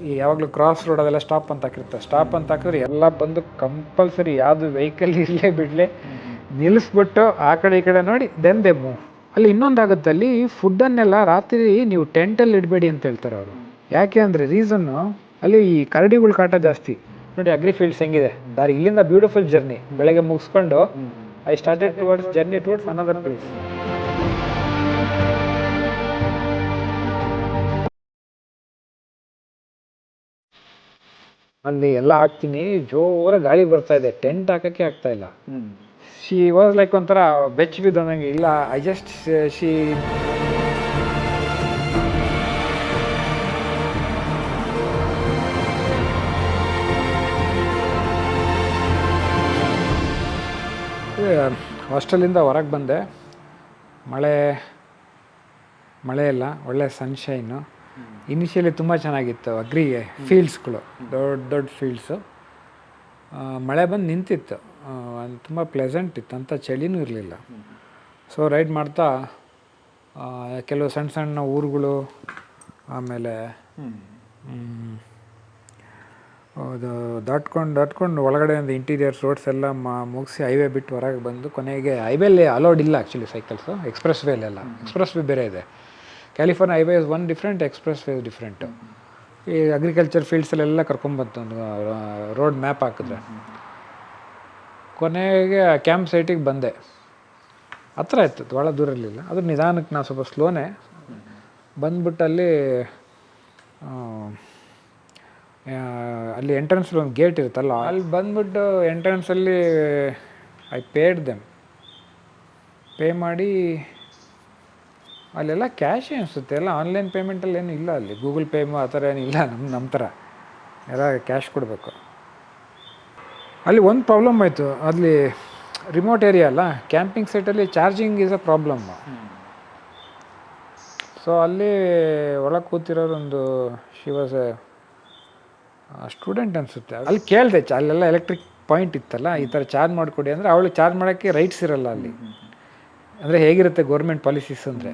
ಈ ಯಾವಾಗಲೂ cross road ಅದೆಲ್ಲ ಸ್ಟಾಪ್ ಅಂತ ಹಾಕಿರ್ತಾರೆ. ಸ್ಟಾಪ್ ಅಂತ ಹಾಕಿದ್ರೆ ಎಲ್ಲ ಬಂದು ಕಂಪಲ್ಸರಿ ಯಾವುದು ವೆಹಿಕಲ್ ಇರಲೇ ಬಿಡಲೇ ನಿಲ್ಲಿಸ್ಬಿಟ್ಟು ಆ ಕಡೆ ಈ ಕಡೆ ನೋಡಿ ದೆನ್ ದೆ ಮೂವ್. ಅಲ್ಲಿ ಇನ್ನೊಂದಾಗುತ್ತೆ, ಅಲ್ಲಿ ಫುಡ್ಡನ್ನೆಲ್ಲ ರಾತ್ರಿ ನೀವು ಟೆಂಟಲ್ಲಿ ಇಡಬೇಡಿ ಅಂತ ಹೇಳ್ತಾರೆ ಅವರು. ಯಾಕೆ ಅಂದರೆ ರೀಸನ್ನು ಅಲ್ಲಿ ಈ ಕರಡಿಗಳ ಕಾಟ ಜಾಸ್ತಿ. ನೋಡಿ ಅಗ್ರಿ ಫೀಲ್ಡ್ಸ್ ಹೆಂಗಿದೆ ದಾರಿ, ಇಲ್ಲಿಂದ ಬ್ಯೂಟಿಫುಲ್ ಜರ್ನಿ ಬೆಳಗ್ಗೆ ಮುಗಿಸ್ಕೊಂಡು I started towards journey towards another place. ಅಲ್ಲಿ ಎಲ್ಲ ಹಾಕ್ತೀನಿ, ಜೋರ ಗಾಳಿ ಬರ್ತಾ ಇದೆ, ಟೆಂಟ್ ಹಾಕಕ್ಕೆ ಆಗ್ತಾ ಇಲ್ಲ. ಶಿ ವಾಸ್ ಲೈಕ್ ಒಂಥರ ಬೆಚ್ಚ ಬಿದ್ದಂಗೆ. ಇಲ್ಲ ಐ ಜಸ್ಟ್ ಶಿ ಹಾಸ್ಟೆಲಿಂದ ಹೊರಗೆ ಬಂದೆ. ಮಳೆ ಇಲ್ಲ, ಒಳ್ಳೆ ಸನ್ಶೈನು. ಇನಿಷಿಯಲಿ ತುಂಬ ಚೆನ್ನಾಗಿತ್ತು ಅಗ್ರಿ ಫೀಲ್ಡ್ಸ್ಗಳು, ದೊಡ್ಡ ದೊಡ್ಡ ಫೀಲ್ಡ್ಸು. ಮಳೆ ಬಂದು ನಿಂತಿತ್ತು, ತುಂಬ ಪ್ಲೆಸೆಂಟ್ ಇತ್ತು, ಅಂಥ ಚಳಿನೂ ಇರಲಿಲ್ಲ. ಸೊ ರೈಡ್ ಮಾಡ್ತಾ ಕೆಲವು ಸಣ್ಣ ಸಣ್ಣ ಊರುಗಳು, ಆಮೇಲೆ ಅದು ದಾಟ್ಕೊಂಡು ಒಳಗಡೆ ಒಂದು ಇಂಟೀರಿಯರ್ ರೋಡ್ಸ್ ಎಲ್ಲ ಮುಗಿಸಿ ಹೈವೇ ಬಿಟ್ಟು ಹೊರಗೆ ಬಂದು ಕೊನೆಗೆ ಹೈವೇಲಿ ಅಲೋಡ್ ಇಲ್ಲ ಆ್ಯಕ್ಚುಲಿ ಸೈಕಲ್ಸು, ಎಕ್ಸ್ಪ್ರೆಸ್ ವೇಲೆಲ್ಲ. ಎಕ್ಸ್ಪ್ರೆಸ್ ವೇ ಬೇರೆ ಇದೆ. California highway is one different, express way different. ಈ ಅಗ್ರಿಕಲ್ಚರ್ ಫೀಲ್ಡ್ಸಲ್ಲೆಲ್ಲ ಕರ್ಕೊಂಬಂತು ಒಂದು ರೋಡ್ ಮ್ಯಾಪ್ ಹಾಕಿದ್ರೆ. ಕೊನೆಗೆ ಕ್ಯಾಂಪ್ ಸೈಟಿಗೆ ಬಂದೆ. ಹತ್ರ ಇತ್ತು, ಭಾಳ ದೂರ ಇರಲಿಲ್ಲ. ಅದ್ರ ನಿಧಾನಕ್ಕೆ ನಾವು ಸ್ವಲ್ಪ ಸ್ಲೋನೇ ಬಂದ್ಬಿಟ್ಟು ಅಲ್ಲಿ ಎಂಟ್ರೆನ್ಸಲ್ಲಿ ಒಂದು ಗೇಟ್ ಇರುತ್ತಲ್ಲ, ಅಲ್ಲಿ ಬಂದ್ಬಿಟ್ಟು ಎಂಟ್ರೆನ್ಸಲ್ಲಿ ಐ ಪೇಡ್ ದೆಮ್. ಪೇ ಮಾಡಿ ಅಲ್ಲೆಲ್ಲ ಕ್ಯಾಶೇ ಅನಿಸುತ್ತೆ, ಎಲ್ಲ ಆನ್ಲೈನ್ ಪೇಮೆಂಟಲ್ಲಿ ಏನೂ ಇಲ್ಲ ಅಲ್ಲಿ. ಗೂಗಲ್ ಪೇ ಆ ಥರ ಏನಿಲ್ಲ ನಮ್ಮ ಥರ, ಎಲ್ಲ ಕ್ಯಾಶ್ ಕೊಡಬೇಕು. ಅಲ್ಲಿ ಒಂದು ಪ್ರಾಬ್ಲಮ್ ಆಯಿತು, ಅಲ್ಲಿ ರಿಮೋಟ್ ಏರಿಯಾ ಅಲ್ಲ, ಕ್ಯಾಂಪಿಂಗ್ ಸೈಟಲ್ಲಿ charging is a problem. So ಅಲ್ಲಿ ಒಳಗೆ ಕೂತಿರೋರೊಂದು ಶಿ ವಾಸ್ ಎ ಸ್ಟೂಡೆಂಟ್ ಅನಿಸುತ್ತೆ. ಅಲ್ಲಿ ಕೇಳಿದೆ, ಅಲ್ಲೆಲ್ಲ ಎಲೆಕ್ಟ್ರಿಕ್ ಪಾಯಿಂಟ್ ಇತ್ತಲ್ಲ, ಈ ಥರ ಚಾರ್ಜ್ ಮಾಡಿಕೊಡಿ ಅಂದರೆ ಅವಳು ಚಾರ್ಜ್ ಮಾಡೋಕ್ಕೆ ರೈಟ್ಸ್ ಇರಲ್ಲ ಅಲ್ಲಿ. ಅಂದರೆ ಹೇಗಿರುತ್ತೆ ಗೌರ್ಮೆಂಟ್ ಪಾಲಿಸೀಸ್ ಅಂದರೆ,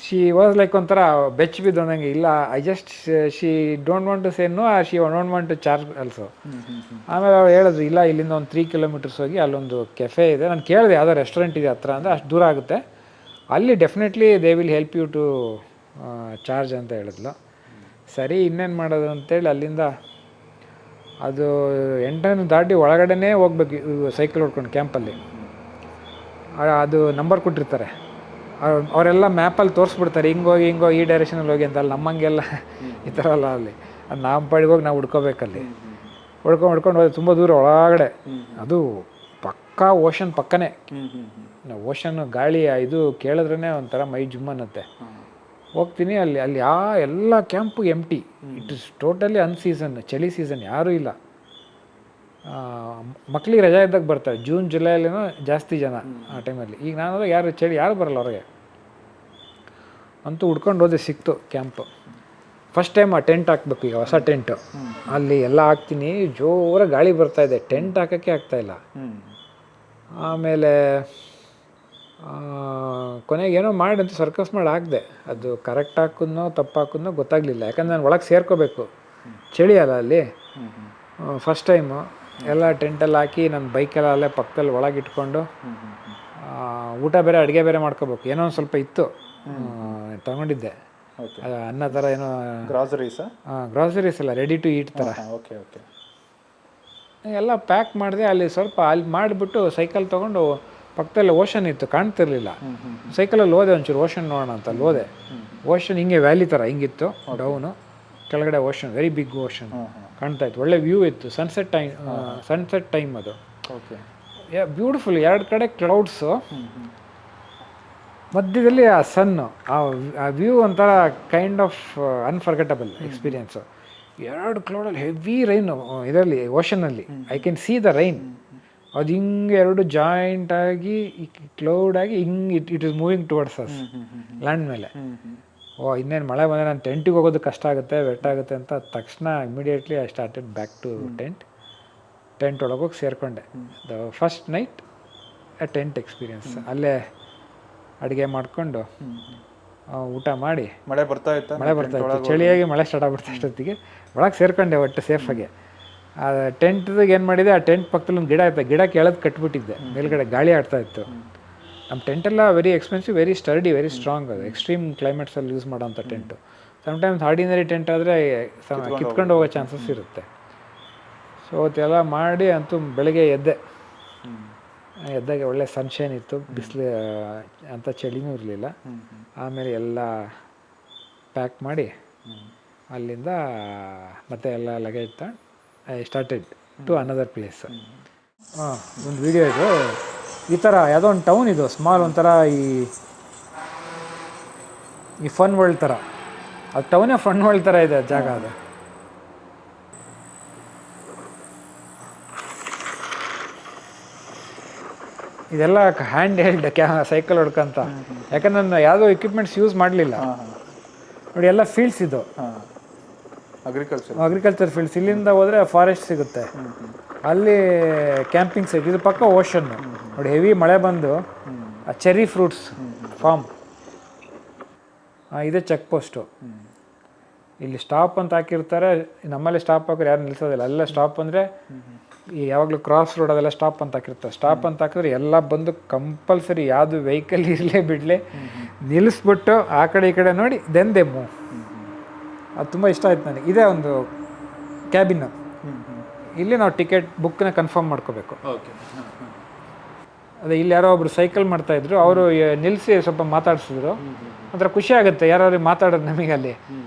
ಶಿ ವಾಸ್ ಲೈಕ್ ಒಂಥರ ಬೆಚ್ಚ ಬಿದ್ದಂಗೆ. ಇಲ್ಲ I just she don't want to say no, she don't want to charge also. ಆಮೇಲೆ ಅವ್ರು ಹೇಳಿದ್ರು, ಇಲ್ಲ ಇಲ್ಲಿಂದ ಒಂದು 3 ಕಿಲೋಮೀಟರ್ಸ್ ಹೋಗಿ ಅಲ್ಲೊಂದು ಕೆಫೆ ಇದೆ. ನಾನು ಕೇಳಿದೆ ಯಾವುದೋ ರೆಸ್ಟೋರೆಂಟ್ ಇದೆ ಹತ್ರ ಅಂದರೆ, ಅಷ್ಟು ದೂರ ಆಗುತ್ತೆ, ಅಲ್ಲಿ definitely they will help you to charge ಅಂತ ಹೇಳಿದ್ಲು. ಸರಿ ಇನ್ನೇನು ಮಾಡೋದು ಅಂತೇಳಿ ಅಲ್ಲಿಂದ ಅದು ಎಂಟನ್ನು ದಾಟಿ ಒಳಗಡೆನೇ ಹೋಗ್ಬೇಕು ಸೈಕಲ್ ಹೊಡ್ಕೊಂಡು ಕ್ಯಾಂಪಲ್ಲಿ. ಅದು ನಂಬರ್ ಕೊಟ್ಟಿರ್ತಾರೆ, ಅವರೆಲ್ಲ ಮ್ಯಾಪಲ್ಲಿ ತೋರಿಸ್ಬಿಡ್ತಾರೆ, ಹಿಂಗೋಗಿ ಈ ಡೈರೆಕ್ಷನಲ್ಲಿ ಹೋಗಿ ಅಂತ. ಅಲ್ಲಿ ನಮ್ಮಂಗೆಲ್ಲ ಈ ಥರ ಅಲ್ಲ ಅಲ್ಲಿ. ಅದು ನಾವು ಪಾಡಿಗೆ ಹೋಗಿ ನಾವು ಹುಡ್ಕೋಬೇಕಲ್ಲಿ. ಹೊಡ್ಕೊಂಡು ಹೋಗಿ ತುಂಬ ದೂರ ಒಳಗಡೆ, ಅದು ಪಕ್ಕಾ ಓಷನ್ ಪಕ್ಕನೇ. ಓಷನ್ ಗಾಳಿ ಇದು ಕೇಳಿದ್ರೇ ಒಂಥರ ಮೈ ಜುಮ್ ಅನ್ನತ್ತೆ. ಹೋಗ್ತೀನಿ ಅಲ್ಲಿ ಎಲ್ಲ camp empty. It is totally unseason, ಚಳಿ ಸೀಸನ್, ಯಾರೂ ಇಲ್ಲ. ಮಕ್ಳಿಗೆ ರಜಾ ಇದ್ದಾಗ ಬರ್ತಾರೆ, ಜೂನ್ ಜುಲೈಲಿನೂ ಜಾಸ್ತಿ ಜನ ಆ ಟೈಮಲ್ಲಿ. ಈಗ ನಾನು ಹೋದಾಗ ಯಾರು ಬರಲ್ಲ ಹೊರಗೆ. ಅಂತೂ ಹುಡ್ಕೊಂಡು ಹೋದೆ, ಸಿಕ್ತು ಕ್ಯಾಂಪು. ಫಸ್ಟ್ ಟೈಮ್ ಆ ಟೆಂಟ್ ಹಾಕ್ಬೇಕು, ಈಗ ಹೊಸ ಟೆಂಟು. ಅಲ್ಲಿ ಎಲ್ಲ ಹಾಕ್ತೀನಿ, ಜೋರ ಗಾಳಿ ಬರ್ತಾಯಿದೆ, ಟೆಂಟ್ ಹಾಕೋಕ್ಕೆ ಆಗ್ತಾಯಿಲ್ಲ. ಆಮೇಲೆ ಕೊನೆಗೆ ಏನೋ ಮಾಡಿ ಅಂತ ಸರ್ಕಸ್ ಮಾಡಿ ಹಾಕಿದೆ. ಅದು ಕರೆಕ್ಟ್ ಹಾಕಿದ್ನೋ ತಪ್ಪು ಹಾಕಿದ್ನೋ ಗೊತ್ತಾಗಲಿಲ್ಲ, ಯಾಕಂದರೆ ನಾನು ಒಳಗೆ ಸೇರ್ಕೋಬೇಕು, ಚಳಿ ಅಲ್ಲ ಅಲ್ಲಿ. ಫಸ್ಟ್ ಟೈಮು ಎಲ್ಲ ಟೆಂಟಲ್ಲಿ ಹಾಕಿ ನನ್ನ ಬೈಕೆಲ್ಲ ಅಲ್ಲೇ ಪಕ್ಕದಲ್ಲಿ ಒಳಗೆ ಇಟ್ಕೊಂಡು, ಊಟ ಬೇರೆ ಅಡುಗೆ ಬೇರೆ ಮಾಡ್ಕೋಬೇಕು. ಏನೋ ಒಂದು ಸ್ವಲ್ಪ ಇತ್ತು ತಗೊಂಡಿದ್ದೆ, ಅನ್ನ ಥರ ಏನೋ ಗ್ರಾಸರೀಸ್ ಎಲ್ಲ ರೆಡಿ ಟು ಈಟ್ ಥರ. ಎಲ್ಲ ಪ್ಯಾಕ್ ಮಾಡಿದೆ. ಅಲ್ಲಿ ಮಾಡಿಬಿಟ್ಟು ಸೈಕಲ್ ತೊಗೊಂಡು, ಪಕ್ಕದಲ್ಲಿ ಓಷನ್ ಇತ್ತು, ಕಾಣ್ತಿರ್ಲಿಲ್ಲ. ಸೈಕಲಲ್ಲಿ ಹೋದೆ, ಒಂಚೂರು ಓಷನ್ ನೋಡೋಣ ಅಂತ ಅಲ್ಲಿ ಹೋದೆ. ಓಷನ್ ಹಿಂಗೆ ವ್ಯಾಲಿ ಥರ ಹಿಂಗಿತ್ತು, ಡೌನು, ಕೆಳಗಡೆ ಓಷನ್, ವೆರಿ ಬಿಗ್ ಓಷನ್ ಕಾಣ್ತಾ ಇತ್ತು. ಒಳ್ಳೆ ವ್ಯೂ ಇತ್ತು, ಸನ್ಸೆಟ್ ಟೈಮ್ ಅದು. ಬ್ಯೂಟಿಫುಲ್, 2 ಕಡೆ ಕ್ಲೌಡ್ಸು, ಮಧ್ಯದಲ್ಲಿ ಆ ಸನ್ನು, ಆ ವ್ಯೂ ಒಂಥರ ಕೈಂಡ್ ಆಫ್ ಅನ್ಫರ್ಗೆಟಬಲ್ ಎಕ್ಸ್ಪೀರಿಯೆನ್ಸು. 2 ಕ್ಲೌಡಲ್ಲಿ ಹೆವಿ ರೈನು, ಇದರಲ್ಲಿ ಓಷನಲ್ಲಿ I can see the rain. ಅದು ಹಿಂಗೆ 2 ಜಾಯಿಂಟಾಗಿ ಕ್ಲೌಡಾಗಿ ಹಿಂಗೆ it is moving towards us land ಮೇಲೆ. ಇನ್ನೇನು ಮಳೆ ಬಂದರೆ ನಾನು ಟೆಂಟಿಗೆ ಹೋಗೋದು ಕಷ್ಟ ಆಗುತ್ತೆ, ವೆಟ್ ಆಗುತ್ತೆ ಅಂತ ತಕ್ಷಣ immediately I started back to tent ಒಳಗೆ ಹೋಗಿ ಸೇರಿಕೊಂಡೆ. The first night a tent experience. ಅಲ್ಲೇ ಅಡುಗೆ ಮಾಡಿಕೊಂಡು ಊಟ ಮಾಡಿ ಮಳೆ ಬರ್ತಾ ಇತ್ತು, ಚಳಿಯಾಗಿ ಮಳೆ ಸ್ಟಾರ್ಟ್ ಆಗ್ಬಿಡ್ತು ಅಷ್ಟೊತ್ತಿಗೆ. ಒಳಗೆ ಸೇರ್ಕೊಂಡೆ ಒಟ್ಟು ಸೇಫಾಗಿ. ಆ ಟೆಂಟ್ದಾಗ ಏನು ಮಾಡಿದೆ, ಆ ಟೆಂಟ್ ಪಕ್ಕದಲ್ಲಿ ಒಂದು ಗಿಡ ಇತ್ತು, ಗಿಡಕ್ಕೆ ಎಳೆದು ಕಟ್ಬಿಟ್ಟಿದ್ದೆ, ಮೇಲ್ಗಡೆ ಗಾಳಿ ಆಡ್ತಾ ಇತ್ತು. ನಮ್ಮ ಟೆಂಟೆಲ್ಲ very expensive, very sturdy, very strong, ಅದು ಎಕ್ಸ್ಟ್ರೀಮ್ ಕ್ಲೈಮೇಟ್ಸಲ್ಲಿ ಯೂಸ್ ಮಾಡೋಂಥ ಟೆಂಟು. ಸಮ್ಟೈಮ್ಸ್ ಆರ್ಡಿನರಿ ಟೆಂಟ್ ಆದರೆ ಕಿತ್ಕೊಂಡು ಹೋಗೋ ಚಾನ್ಸಸ್ ಇರುತ್ತೆ. ಸೊ ಅವತ್ತೆಲ್ಲ ಮಾಡಿ ಅಂತೂ ಬೆಳಗ್ಗೆ ಎದ್ದಾಗ ಒಳ್ಳೆ ಸನ್ಶೈನ್ ಇತ್ತು, ಬಿಸಿಲು ಅಂಥ ಚಳಿನೂ ಇರಲಿಲ್ಲ. ಆಮೇಲೆ ಎಲ್ಲ ಪ್ಯಾಕ್ ಮಾಡಿ ಅಲ್ಲಿಂದ ಮತ್ತೆ ಎಲ್ಲ ಲಗೇಜ್ ತಗೊಂಡು I started to another place. ಒಂದು ವಿಡಿಯೋ ಇದು, ಈ ಥರ ಯಾವುದೋ ಒಂದು ಟೌನ್ ಇದು ಸ್ಮಾಲ್, ಒಂಥರ ಈ ಫನ್ ವರ್ಲ್ಡ್ ಥರ, ಅದು ಟೌನೇ ಫನ್ ವರ್ಲ್ಡ್ ಥರ ಇದೆ ಜಾಗ ಅದು. ಇದೆಲ್ಲ ಹ್ಯಾಂಡ್ ಹೆಲ್ಡ್ ಸೈಕಲ್ ಹೊಡ್ಕೊಂತ, ಯಾಕಂದ್ರೆ ನಾನು ಯಾವುದೋ ಎಕ್ವಿಪ್ಮೆಂಟ್ಸ್ ಯೂಸ್ ಮಾಡಲಿಲ್ಲ ನೋಡಿ. ಎಲ್ಲ ಫೀಲ್ಡ್ಸ್ ಇದು, ಅಗ್ರಿಕಲ್ಚರ್ ಫೀಲ್ಡ್ಸ್. ಇಲ್ಲಿಂದ ಹೋದರೆ ಫಾರೆಸ್ಟ್ ಸಿಗುತ್ತೆ, ಅಲ್ಲಿ ಕ್ಯಾಂಪಿಂಗ್ ಸೈಟ್. ಇದು ಪಕ್ಕ ಓಷನ್ನು ನೋಡಿ, ಹೆವಿ ಮಳೆ ಬಂದು ಚೆರ್ರಿ ಫ್ರೂಟ್ಸ್ ಫಾರ್ಮ್. ಇದೇ ಚೆಕ್ ಪೋಸ್ಟು. ಇಲ್ಲಿ ಸ್ಟಾಪ್ ಅಂತ ಹಾಕಿರ್ತಾರೆ, ನಮ್ಮಲ್ಲಿ ಸ್ಟಾಪ್ ಹಾಕಿದ್ರೆ ಯಾರು ನಿಲ್ಲಿಸೋದಿಲ್ಲ. ಅಲ್ಲೇ ಸ್ಟಾಪ್ ಅಂದರೆ ಈ ಯಾವಾಗಲೂ ಕ್ರಾಸ್ ರೋಡ್ ಅದೆಲ್ಲ ಸ್ಟಾಪ್ ಅಂತ ಹಾಕಿರ್ತಾರೆ. ಸ್ಟಾಪ್ ಅಂತ ಹಾಕಿದ್ರೆ ಎಲ್ಲ ಬಂದು ಕಂಪಲ್ಸರಿ ಯಾವುದು ವೆಹಿಕಲ್ ಇರಲೇ ಬಿಡಲೇ ನಿಲ್ಲಿಸ್ಬಿಟ್ಟು ಆ ಕಡೆ ಈ ಕಡೆ ನೋಡಿ ದೆನ್ ದೇ ಮೂವ್. ಅದು ತುಂಬ ಇಷ್ಟ ಆಯ್ತು ನನಗೆ. ಇದೇ ಒಂದು ಕ್ಯಾಬಿನ್, ಇಲ್ಲಿ ನಾವು ಟಿಕೆಟ್ ಬುಕ್ನ ಕನ್ಫರ್ಮ್ ಮಾಡ್ಕೋಬೇಕು. ಅದೇ ಇಲ್ಲಿ ಯಾರೋ ಒಬ್ರು ಸೈಕಲ್ ಮಾಡ್ತಾಯಿದ್ರು, ಅವರು ನಿಲ್ಲಿಸಿ ಸ್ವಲ್ಪ ಮಾತಾಡಿಸಿದ್ರು. ಒಂಥರ ಖುಷಿ ಆಗುತ್ತೆ ಯಾರು ಮಾತಾಡೋದು ನಮಗೆ ಅಲ್ಲಿ.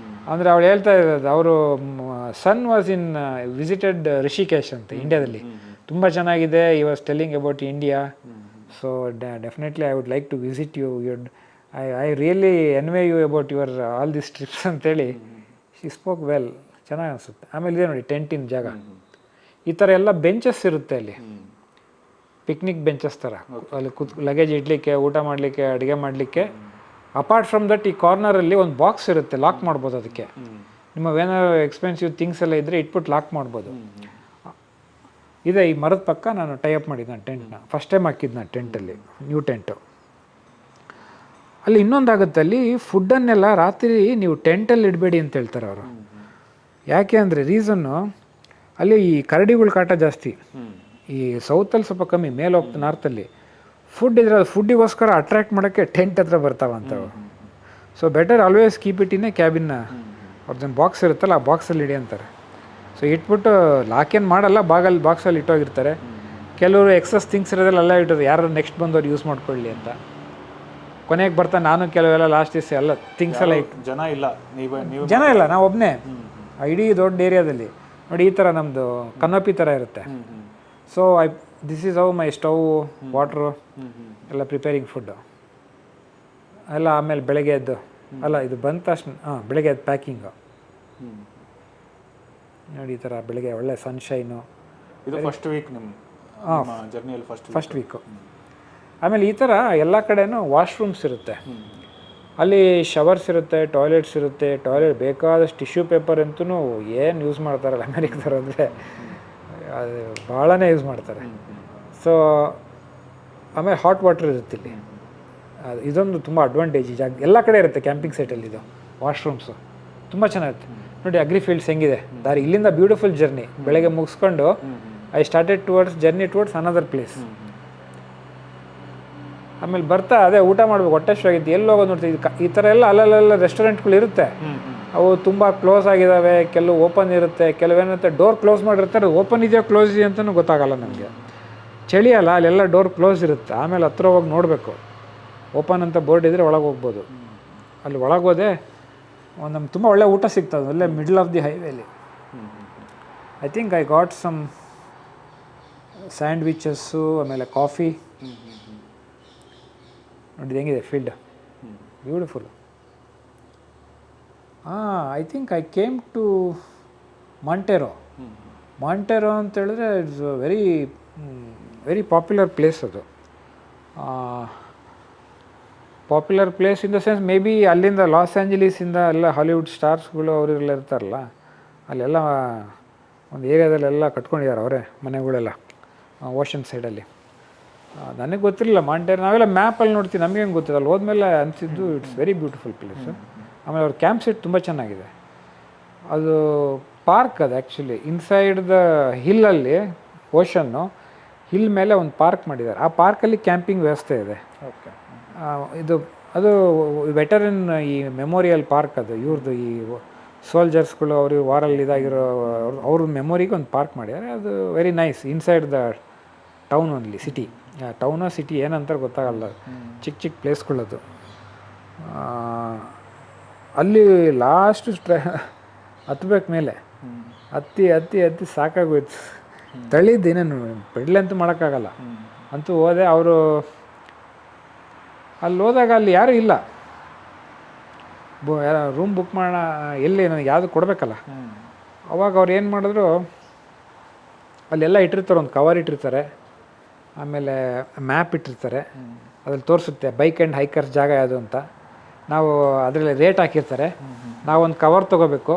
ಅಂದರೆ ಅವಳು ಹೇಳ್ತಾ ಇರೋದು, ಅವರು son was in visited Rishikesh ಅಂತ ಇಂಡಿಯಾದಲ್ಲಿ, ತುಂಬ ಚೆನ್ನಾಗಿದೆ. ಈ was telling about India. So definitely I would like to visit you. I really envy you about your all this trips ಅಂತೇಳಿ ಶಿ ಸ್ಪೋಕ್ ವೆಲ್. ಚೆನ್ನಾಗಿ ಅನಿಸುತ್ತೆ. ಆಮೇಲೆ ಇದೆ ನೋಡಿ ಟೆಂಟಿನ ಜಾಗ, ಈ ಥರ ಎಲ್ಲ ಬೆಂಚಸ್ ಇರುತ್ತೆ ಅಲ್ಲಿ, ಪಿಕ್ನಿಕ್ ಬೆಂಚಸ್ ಥರ. ಅಲ್ಲಿ ಲಗೇಜ್ ಇಡಲಿಕ್ಕೆ, ಊಟ ಮಾಡಲಿಕ್ಕೆ, ಅಡುಗೆ ಮಾಡಲಿಕ್ಕೆ. ಅಪಾರ್ಟ್ ಫ್ರಮ್ ದಟ್ ಈ ಕಾರ್ನರಲ್ಲಿ ಒಂದು ಬಾಕ್ಸ್ ಇರುತ್ತೆ, ಲಾಕ್ ಮಾಡ್ಬೋದು. ಅದಕ್ಕೆ ನಿಮ್ಮವೇನಾದ್ರು ಎಕ್ಸ್ಪೆನ್ಸಿವ್ ಥಿಂಗ್ಸ್ ಎಲ್ಲ ಇದ್ದರೆ ಇಟ್ಬಿಟ್ಟು ಲಾಕ್ ಮಾಡ್ಬೋದು. ಇದೆ ಈ ಮರದ ಪಕ್ಕ ನಾನು ಟೈಅಪ್ ಮಾಡಿದ್ದು ನಾನು ಟೆಂಟ್ನ. ಫಸ್ಟ್ ಟೈಮ್ ಹಾಕಿದ್ದು ನಾನು ಟೆಂಟಲ್ಲಿ, ನ್ಯೂ ಟೆಂಟು. ಅಲ್ಲಿ ಇನ್ನೊಂದಾಗುತ್ತೆ, ಅಲ್ಲಿ ಫುಡ್ಡನ್ನೆಲ್ಲ ರಾತ್ರಿ ನೀವು ಟೆಂಟಲ್ಲಿ ಇಡಬೇಡಿ ಅಂತ ಹೇಳ್ತಾರೆ ಅವರು. ಯಾಕೆ ಅಂದರೆ ರೀಸನ್ನು, ಅಲ್ಲಿ ಈ ಕರಡಿಗಳ ಕಾಟ ಜಾಸ್ತಿ. ಈ ಸೌತಲ್ಲಿ ಸ್ವಲ್ಪ ಕಮ್ಮಿ, ಮೇಲೆ ಹೋಗ್ತಾ ನಾರ್ತಲ್ಲಿ ಫುಡ್ ಇದ್ರೆ ಅದು ಫುಡ್ಡಿಗೋಸ್ಕರ ಅಟ್ರ್ಯಾಕ್ಟ್ ಮಾಡೋಕ್ಕೆ ಟೆಂಟ್ ಹತ್ರ ಬರ್ತಾವಂತವು. So better always keep it in a ಕ್ಯಾಬಿನ್ನ. ಅವ್ರದ್ದೊಂದು ಬಾಕ್ಸ್ ಇರುತ್ತಲ್ಲ, ಆ ಬಾಕ್ಸಲ್ಲಿ ಇಡಿ ಅಂತಾರೆ. ಸೊ ಇಟ್ಬಿಟ್ಟು ಲಾಕೇನು ಮಾಡಲ್ಲ, ಬಾಕ್ಸಲ್ಲಿ ಇಟ್ಟೋಗಿರ್ತಾರೆ. ಕೆಲವರು ಎಕ್ಸಸ್ ಥಿಂಗ್ಸ್ ಇರೋದಲ್ಲ ಎಲ್ಲ ಇಟ್ಟೋದು, ಯಾರು ನೆಕ್ಸ್ಟ್ ಬಂದವ್ರು ಯೂಸ್ ಮಾಡ್ಕೊಳ್ಳಿ ಅಂತ. ಕೊನೆಗೆ ಬರ್ತಾ ನಾನು ಕೆಲವೆಲ್ಲ ಲಾಸ್ಟ್ ದಿವಸ ಎಲ್ಲ ಥಿಂಗ್ಸ್ ಎಲ್ಲ ಇಟ್ಟು ಜನ ಇಲ್ಲ, ನಾವು ಒಬ್ಬನೇ ಇಡೀ ದೊಡ್ಡ ಏರಿಯಾದಲ್ಲಿ. ನೋಡಿ ಈ ಥರ ನಮ್ಮದು ಕನೋಪಿ ಥರ ಇರುತ್ತೆ. So this is how my stove, water ಎಲ್ಲ ಪ್ರಿಪೇರಿಂಗ್ ಫುಡ್ಡು ಎಲ್ಲ. ಆಮೇಲೆ ಬೆಳಗ್ಗೆ ಎದ್ದು ಇದು ಬಂದ ತಕ್ಷಣ ಬೆಳಗ್ಗೆ ಎದ್ದು ಪ್ಯಾಕಿಂಗು ನೋಡಿ. ಈ ಥರ ಬೆಳಗ್ಗೆ ಒಳ್ಳೆ ಸನ್ಶೈನು. ಇದು ಫಸ್ಟ್ ವೀಕ್ ಫಸ್ಟ್ ವೀಕು. ಆಮೇಲೆ ಈ ಥರ ಎಲ್ಲ ಕಡೆನೂ ವಾಶ್ರೂಮ್ಸ್ ಇರುತ್ತೆ. ಅಲ್ಲಿ ಶವರ್ಸ್ ಇರುತ್ತೆ, ಟಾಯ್ಲೆಟ್ಸ್ ಇರುತ್ತೆ. ಟಾಯ್ಲೆಟ್ ಬೇಕಾದಷ್ಟು ಟಿಶ್ಯೂ ಪೇಪರ್ ಅಂತೂ ಏನು ಯೂಸ್ ಮಾಡ್ತಾರಲ್ಲ ಅಮೆರಿಕದವ್ರು, ಅಂದರೆ ಅದು ಭಾಳನೇ ಯೂಸ್ ಮಾಡ್ತಾರೆ. ಸೊ ಆಮೇಲೆ ಹಾಟ್ ವಾಟರ್ ಇರುತ್ತೆ ಇಲ್ಲಿ. ಇದೊಂದು ತುಂಬ ಅಡ್ವಾಂಟೇಜ್ ಈ ಜಾಗ. ಎಲ್ಲ ಕಡೆ ಇರುತ್ತೆ ಕ್ಯಾಂಪಿಂಗ್ ಸೈಟಲ್ಲಿ ಇದು ವಾಶ್ರೂಮ್ಸು ತುಂಬ ಚೆನ್ನಾಗಿರುತ್ತೆ. ನೋಡಿ ಅಗ್ರಿಫೀಲ್ಡ್ಸ್ ಹೆಂಗಿದೆ ದಾರಿ. ಇಲ್ಲಿಂದ ಬ್ಯೂಟಿಫುಲ್ ಜರ್ನಿ. ಬೆಳಗ್ಗೆ ಮುಗಿಸ್ಕೊಂಡು I started towards another place. ಆಮೇಲೆ ಬರ್ತಾ ಅದೇ ಊಟ ಮಾಡ್ಬೇಕು, ಹೊಟ್ಟೆ ಆಗಿದ್ದು ಎಲ್ಲಿ ಹೋಗೋದು ನೋಡ್ತೀವಿ. ಈ ಥರ ಎಲ್ಲ ಅಲ್ಲಲ್ಲೆಲ್ಲ ರೆಸ್ಟೋರೆಂಟ್ಗಳು ಇರುತ್ತೆ. ಅವು ತುಂಬ ಕ್ಲೋಸ್ ಆಗಿದ್ದಾವೆ, ಕೆಲವು ಓಪನ್ ಇರುತ್ತೆ, ಕೆಲವೇನಿರುತ್ತೆ ಡೋರ್ ಕ್ಲೋಸ್ ಮಾಡಿರ್ತಾರೆ. ಓಪನ್ ಇದೆಯೋ ಕ್ಲೋಸ್ ಇದೆಯೋ ಅಂತಲೂ ಗೊತ್ತಾಗಲ್ಲ ನಮಗೆ. ಚಳಿ ಅಲ್ಲ, ಅಲ್ಲೆಲ್ಲ ಡೋರ್ ಕ್ಲೋಸ್ ಇರುತ್ತೆ. ಆಮೇಲೆ ಹತ್ರ ಹೋಗಿ ನೋಡಬೇಕು, ಓಪನ್ ಅಂತ ಬೋರ್ಡ್ ಇದ್ದರೆ ಒಳಗೆ ಹೋಗ್ಬೋದು. ಅಲ್ಲಿ ಒಳಗೆ ಹೋದೆ ನಮ್ಗೆ ತುಂಬ ಒಳ್ಳೆ ಊಟ ಸಿಗ್ತದೆ, ಒಳ್ಳೆ ಮಿಡ್ಲ್ ಆಫ್ ದಿ ಹೈವೇಲಿ. I think I got some sandwiches, ಆಮೇಲೆ ಕಾಫಿ. ನೋಡಿ ಹೆಂಗಿದೆ field, beautiful. I think I came to Monterey ಅಂತ ಹೇಳಿದ್ರೆ it's very very popular place. ಅದು popular place in the sense maybe ಅಲ್ಲಿಂದ ಲಾಸ್ ಆ್ಯಂಜಲೀಸಿಂದ ಎಲ್ಲ ಹಾಲಿವುಡ್ ಸ್ಟಾರ್ಸ್ಗಳು ಅವರೆಲ್ಲ ಇರ್ತಾರಲ್ಲ, ಅಲ್ಲೆಲ್ಲ ಒಂದು ಏರಿಯಾದಲ್ಲೆಲ್ಲ ಕಟ್ಕೊಂಡಿದ್ದಾರೆ ಅವರೇ ಮನೆಗಳೆಲ್ಲ ಓಷನ್ ಸೈಡಲ್ಲಿ. ನನಗೆ ಗೊತ್ತಿರಲಿಲ್ಲ ಮಾಂಟೇರ್, ನಾವೆಲ್ಲ ಮ್ಯಾಪಲ್ಲಿ ನೋಡ್ತೀವಿ, ನಮಗೆ ಹೆಂಗೆ ಗೊತ್ತಿಲ್ಲ, ಅಲ್ಲಿ ಹೋದ್ಮೇಲೆ ಅನಿಸಿದ್ದು ಇಟ್ಸ್ ವೆರಿ ಬ್ಯೂಟಿಫುಲ್ ಪ್ಲೇಸು. ಆಮೇಲೆ ಅವ್ರ ಕ್ಯಾಂಪ್ ಸೈಟ್ ತುಂಬ ಚೆನ್ನಾಗಿದೆ. ಅದು ಪಾರ್ಕ್ ಅದು ಆ್ಯಕ್ಚುಲಿ ಇನ್ಸೈಡ್ ದ ಹಿಲ್ಲಲ್ಲಿ, ಓಷನ್ನು ಹಿಲ್ ಮೇಲೆ ಒಂದು ಪಾರ್ಕ್ ಮಾಡಿದ್ದಾರೆ. ಆ ಪಾರ್ಕಲ್ಲಿ ಕ್ಯಾಂಪಿಂಗ್ ವ್ಯವಸ್ಥೆ ಇದೆ. ಓಕೆ. ಇದು ಅದು ವೆಟರನ್ ಈ ಮೆಮೋರಿಯಲ್ ಪಾರ್ಕ್, ಅದು ಇವ್ರದ್ದು ಈ ಸೋಲ್ಜರ್ಸ್ಗಳು ಅವರು ವಾರಲ್ಲಿ ಇದಾಗಿರೋ ಅವ್ರ ಮೆಮೊರಿಗೆ ಒಂದು ಪಾರ್ಕ್ ಮಾಡಿದ್ದಾರೆ. ಅದು very nice, inside the town only, city, ಟೌನೋ ಸಿಟಿ ಏನಂತಾರೆ ಗೊತ್ತಾಗಲ್ಲ, ಚಿಕ್ಕ ಚಿಕ್ಕ ಪ್ಲೇಸ್ಗಳದು. ಅಲ್ಲಿ ಲಾಸ್ಟ್ ಹತ್ಬೇಕು ಮೇಲೆ, ಹತ್ತಿ ಹತ್ತಿ ಹತ್ತಿ ಸಾಕಾಗೋಯ್ತು, ತಳ್ಳಿದ್ದೇನೇನು ಪೆಡ್ಲಂತೂ ಮಾಡೋಕ್ಕಾಗಲ್ಲ. ಅಂತೂ ಹೋದೆ. ಅವರು ಅಲ್ಲಿ ಹೋದಾಗ ಅಲ್ಲಿ ಯಾರೂ ಇಲ್ಲ, ರೂಮ್ ಬುಕ್ ಮಾಡೋಣ, ಎಲ್ಲಿ ನನಗೆ ಯಾವುದು ಕೊಡಬೇಕಲ್ಲ. ಅವಾಗ ಅವ್ರು ಏನು ಮಾಡಿದ್ರು, ಅಲ್ಲೆಲ್ಲ ಇಟ್ಟಿರ್ತಾರೆ, ಒಂದು ಕವರ್ ಇಟ್ಟಿರ್ತಾರೆ, ಆಮೇಲೆ ಮ್ಯಾಪ್ ಇಟ್ಟಿರ್ತಾರೆ, ಅದ್ರಲ್ಲಿ ತೋರಿಸುತ್ತೆ ಬೈಕ್ ಆ್ಯಂಡ್ ಹೈಕರ್ಸ್ ಜಾಗ ಯಾವುದು ಅಂತ. ನಾವು ಅದರಲ್ಲಿ ರೇಟ್ ಹಾಕಿರ್ತಾರೆ, ನಾವೊಂದು ಕವರ್ ತೊಗೋಬೇಕು,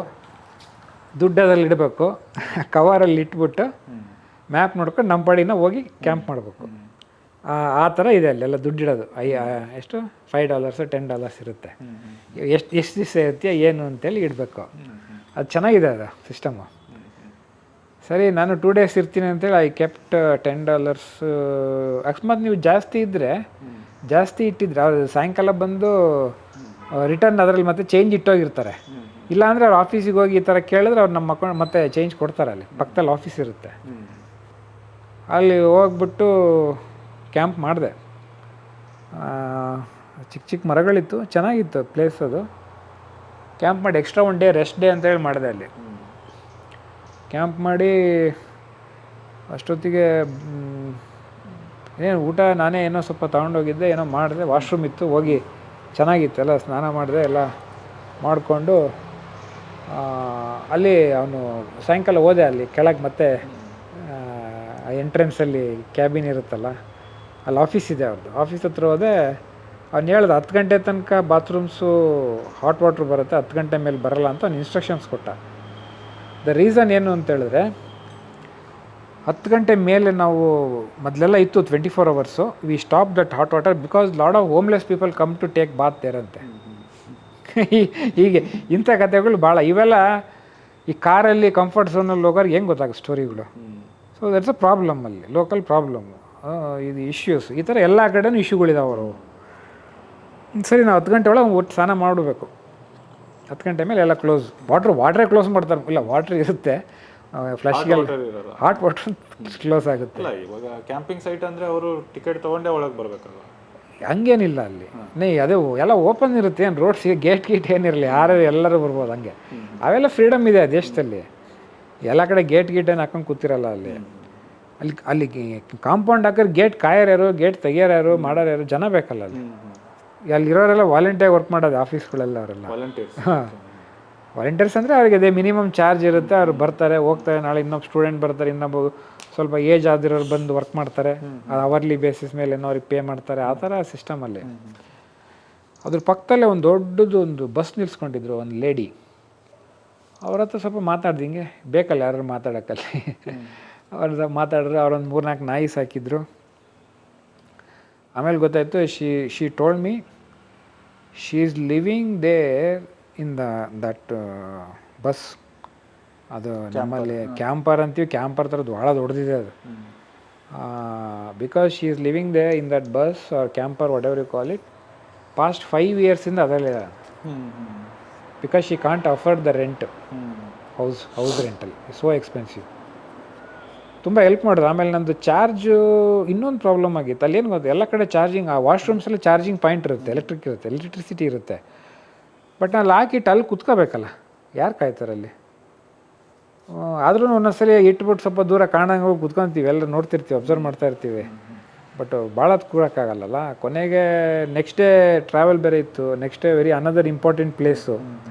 ದುಡ್ಡದಲ್ಲಿ ಇಡಬೇಕು, ಕವರಲ್ಲಿ ಇಟ್ಬಿಟ್ಟು ಮ್ಯಾಪ್ ನೋಡ್ಕೊಂಡು ನಮ್ಮ ಪಾಡಿನ ಹೋಗಿ ಕ್ಯಾಂಪ್ ಮಾಡಬೇಕು. ಆ ಥರ ಇದೆ ಅಲ್ಲೆಲ್ಲ ದುಡ್ಡಿಡೋದು. ಎಷ್ಟು $5 $10 ಇರುತ್ತೆ. ಎಷ್ಟು ದಿವಸ ಇರ್ತೀಯ ಏನು ಅಂತೇಳಿ ಇಡಬೇಕು. ಅದು ಚೆನ್ನಾಗಿದೆ ಅದು ಸಿಸ್ಟಮು. ಸರಿ, ನಾನು 2 days ಇರ್ತೀನಿ ಅಂತೇಳಿ ಐ ಕೆಪ್ಟ್ $10. ಅಕಸ್ಮಾತ್ ನೀವು ಜಾಸ್ತಿ ಇದ್ದರೆ, ಜಾಸ್ತಿ ಇಟ್ಟಿದ್ರೆ ಅವ್ರು ಸಾಯಂಕಾಲ ಬಂದು ರಿಟರ್ನ್ ಅದರಲ್ಲಿ ಮತ್ತೆ ಚೇಂಜ್ ಇಟ್ಟೋಗಿರ್ತಾರೆ. ಇಲ್ಲಾಂದರೆ ಅವ್ರು ಆಫೀಸಿಗೆ ಹೋಗಿ ಈ ಥರ ಕೇಳಿದ್ರೆ ಅವ್ರು ನಮ್ಮ ಅಕೌಂಟ್ ಮತ್ತೆ ಚೇಂಜ್ ಕೊಡ್ತಾರೆ. ಅಲ್ಲಿ ಪಕ್ಕದಲ್ಲಿ ಆಫೀಸ್ ಇರುತ್ತೆ. ಅಲ್ಲಿ ಹೋಗ್ಬಿಟ್ಟು ಕ್ಯಾಂಪ್ ಮಾಡಿದೆ. ಚಿಕ್ಕ ಚಿಕ್ಕ ಮರಗಳಿತ್ತು, ಚೆನ್ನಾಗಿತ್ತು ಪ್ಲೇಸ್ ಅದು. ಕ್ಯಾಂಪ್ ಮಾಡಿ ಎಕ್ಸ್ಟ್ರಾ 1 day ರೆಸ್ಟ್ ಡೇ ಅಂತೇಳಿ ಮಾಡಿದೆ. ಅಲ್ಲಿ ಕ್ಯಾಂಪ್ ಮಾಡಿ ಅಷ್ಟೊತ್ತಿಗೆ ಏನು ಊಟ ನಾನೇ ಏನೋ ಸ್ವಲ್ಪ ತೊಗೊಂಡೋಗಿದ್ದೆ, ಏನೋ ಮಾಡಿದೆ. ವಾಶ್ರೂಮ್ ಇತ್ತು, ಹೋಗಿ ಚೆನ್ನಾಗಿತ್ತು, ಎಲ್ಲ ಸ್ನಾನ ಮಾಡಿದೆ, ಎಲ್ಲ ಮಾಡಿಕೊಂಡು ಅಲ್ಲಿ ಅವನು ಸಾಯಂಕಾಲ ಹೋದೆ. ಅಲ್ಲಿ ಕೆಳಗೆ ಮತ್ತೆ ಎಂಟ್ರೆನ್ಸಲ್ಲಿ ಕ್ಯಾಬಿನ್ ಇರುತ್ತಲ್ಲ, ಅಲ್ಲಿ ಆಫೀಸ್ ಇದೆ ಅವ್ರದ್ದು. ಆಫೀಸ್ ಹತ್ರ ಹೋದೆ. ಅವ್ನು ಹೇಳ್ದೆ 10 ಗಂಟೆ ತನಕ ಬಾತ್ರೂಮ್ಸು ಹಾಟ್ ವಾಟ್ರ್ ಬರುತ್ತೆ, 10 ಗಂಟೆ ಮೇಲೆ ಬರಲ್ಲ ಅಂತ ಅವ್ನು ಇನ್ಸ್ಟ್ರಕ್ಷನ್ಸ್ ಕೊಟ್ಟ. ದ ರೀಸನ್ ಏನು ಅಂತೇಳಿದ್ರೆ, 10 ಗಂಟೆ ಮೇಲೆ ನಾವು ಮೊದಲೆಲ್ಲ ಇತ್ತು 24 hours, we stop that hot water because lot of homeless people come to take bath ದೇರಂತೆ. ಹೀಗೆ ಇಂಥ ಕಥೆಗಳು ಭಾಳ. ಇವೆಲ್ಲ ಈ ಕಾರಲ್ಲಿ ಕಂಫರ್ಟ್ ಝೋನಲ್ಲಿ ಹೋಗೋರು ಹೆಂಗೆ ಗೊತ್ತಾಗುತ್ತೆ ಸ್ಟೋರಿಗಳು. ಸೊ ದಟ್ಸ್ ಅ ಪ್ರಾಬ್ಲಮ್, ಅಲ್ಲಿ ಲೋಕಲ್ ಪ್ರಾಬ್ಲಮ್ಮು, ಇದು ಇಶ್ಯೂಸ್. ಈ ಥರ ಎಲ್ಲ ಕಡೆನೂ ಇಶ್ಯೂಗಳಿದಾವೆ ಅವರು. ಸರಿ, ನಾವು 10 ಗಂಟೆ ಒಳಗೆ ಒಟ್ಟು ಸ್ನಾನ ಮಾಡಬೇಕು. 10 ಗಂಟೆ ಮೇಲೆ ಎಲ್ಲ ಕ್ಲೋಸ್. ವಾಟ್ರೇ ಕ್ಲೋಸ್ ಮಾಡ್ತಾರೆ. ಇಲ್ಲ, ವಾಟ್ರ್ ಇರುತ್ತೆ, ಫ್ಲಶ್ಗೆಲ್ಲ ಹಾಟ್ ವಾಟ್ರ್ ಕ್ಲೋಸ್ ಆಗುತ್ತೆ. ಇಲ್ಲ, ಇವಾಗ ಕ್ಯಾಂಪಿಂಗ್ ಸೈಟ್ ಅಂದರೆ ಅವರು ಟಿಕೆಟ್ ತೊಗೊಂಡೇ ಒಳಗೆ ಬರಬೇಕಲ್ಲ. ಹಂಗೇನಿಲ್ಲ ಅಲ್ಲಿ. ಅದೇ ಎಲ್ಲ ಓಪನ್ ಇರುತ್ತೆ, ಏನು ರೋಡ್ಸಿಗೆ ಗೇಟ್ ಏನಿರಲಿ, ಯಾರು ಎಲ್ಲರೂ ಬರ್ಬೋದು. ಹಂಗೆ ಅವೆಲ್ಲ ಫ್ರೀಡಮ್ ಇದೆ ಆ ದೇಶದಲ್ಲಿ. ಎಲ್ಲ ಕಡೆ ಗೇಟ್ ಏನು ಹಾಕೊಂಡು ಕೂತಿರಲ್ಲ ಅಲ್ಲಿ. ಅಲ್ಲಿ ಕಾಂಪೌಂಡ್ ಹಾಕಿದ್ರೆ ಗೇಟ್ ಕಾಯೋರ್ಯಾರು, ಗೇಟ್ ತೆಗಿಯೋರ್ಯಾರು, ಮಾಡೋರ್ಯಾರು, ಜನ ಬೇಕಲ್ಲ ಅಲ್ಲಿ. ಅಲ್ಲಿರೋರೆಲ್ಲ ವಾಲಂಟಿಯರ್ ವರ್ಕ್ ಮಾಡೋದು ಆಫೀಸ್ಗಳೆಲ್ಲ. ಅವರೆಲ್ಲ ವಾಲಂಟಿಯರ್ಸ್ ಅಂದರೆ ಅವ್ರಿಗೆ ಅದೇ ಮಿನಿಮಮ್ ಚಾರ್ಜ್ ಇರುತ್ತೆ. ಅವ್ರು ಬರ್ತಾರೆ, ಹೋಗ್ತಾರೆ. ನಾಳೆ ಇನ್ನೊಬ್ಬ ಸ್ಟೂಡೆಂಟ್ ಬರ್ತಾರೆ, ಇನ್ನೊಬ್ಬ ಸ್ವಲ್ಪ ಏಜ್ ಆದಿರೋರು ಬಂದು ವರ್ಕ್ ಮಾಡ್ತಾರೆ. ಅವರ್ಲಿ ಬೇಸಿಸ್ ಮೇಲೆ ಏನೋ ಅವ್ರಿಗೆ ಪೇ ಮಾಡ್ತಾರೆ. ಆ ಥರ ಸಿಸ್ಟಮಲ್ಲಿ. ಅದ್ರ ಪಕ್ಕದಲ್ಲೇ ಒಂದು ದೊಡ್ಡದು ಒಂದು ಬಸ್ ನಿಲ್ಸ್ಕೊಂಡಿದ್ರು, ಒಂದು ಲೇಡಿ. ಅವ್ರ ಹತ್ರ ಸ್ವಲ್ಪ ಮಾತಾಡ್ದು, ಹಿಂಗೆ ಬೇಕಲ್ಲ ಯಾರು ಮಾತಾಡೋಕ್ಕಲ್ಲಿ. ಅವ್ರದ್ದು ಮಾತಾಡಿದ್ರೆ ಅವ್ರೊಂದು 3-4 ನಾಯಿ ಸಾಕಿದ್ರು. ಆಮೇಲೆ ಗೊತ್ತಾಯಿತು, she told me she is living there in that bus. ಅದು ನಮ್ಮಲ್ಲಿ ಕ್ಯಾಂಪರ್ ಅಂತೀವಿ, ಕ್ಯಾಂಪರ್ ಥರದ್ದು ಭಾಳ ದೊಡ್ಡದಿದೆ ಅದು. Because she is living there in that bus or camper, whatever you call it, past 5 yearsಯಿಂದ ಅದರಲ್ಲೇ. Because she can't afford the rent, house ರೆಂಟಲ್ಲಿ ಸೋ ಎಕ್ಸ್ಪೆನ್ಸಿವ್. ತುಂಬ ಹೆಲ್ಪ್ ಮಾಡಿದ್ರು. ಆಮೇಲೆ ನಂದು ಚಾರ್ಜು ಇನ್ನೊಂದು ಪ್ರಾಬ್ಲಮ್ ಆಗಿತ್ತು. ಅಲ್ಲಿ ಏನು ಗೊತ್ತು, ಎಲ್ಲ ಕಡೆ ಚಾರ್ಜಿಂಗ್, ಆ ವಾಶ್ರೂಮ್ಸಲ್ಲಿ ಚಾರ್ಜಿಂಗ್ ಪಾಯಿಂಟ್ ಇರುತ್ತೆ, ಎಲೆಕ್ಟ್ರಿಸಿಟಿ ಇರುತ್ತೆ. ಬಟ್ ಅಲ್ಲಿ ಹಾಕಿಟ್ಟು ಅಲ್ಲಿ ಕುತ್ಕೋಬೇಕಲ್ಲ, ಯಾರು ಕಾಯ್ತಾರೆ ಅಲ್ಲಿ. ಆದ್ರೂ ಒಂದೊಂದ್ಸರಿ ಇಟ್ಬಿಟ್ಟು ಸ್ವಲ್ಪ ದೂರ ಕಾಣಂಗೆ ಹೋಗಿ ಕುತ್ಕೊತೀವಿ, ಎಲ್ಲ ನೋಡ್ತಿರ್ತೀವಿ, ಅಬ್ಸರ್ವ್ ಮಾಡ್ತಾ ಇರ್ತೀವಿ. ಬಟ್ ಭಾಳ ಕೂರೋಕ್ಕಾಗಲ್ಲಲ್ಲ. ಕೊನೆಗೆ ನೆಕ್ಸ್ಟ್ ಡೇ ಟ್ರಾವೆಲ್ ಬೇರೆ ಇತ್ತು. Next day another important place,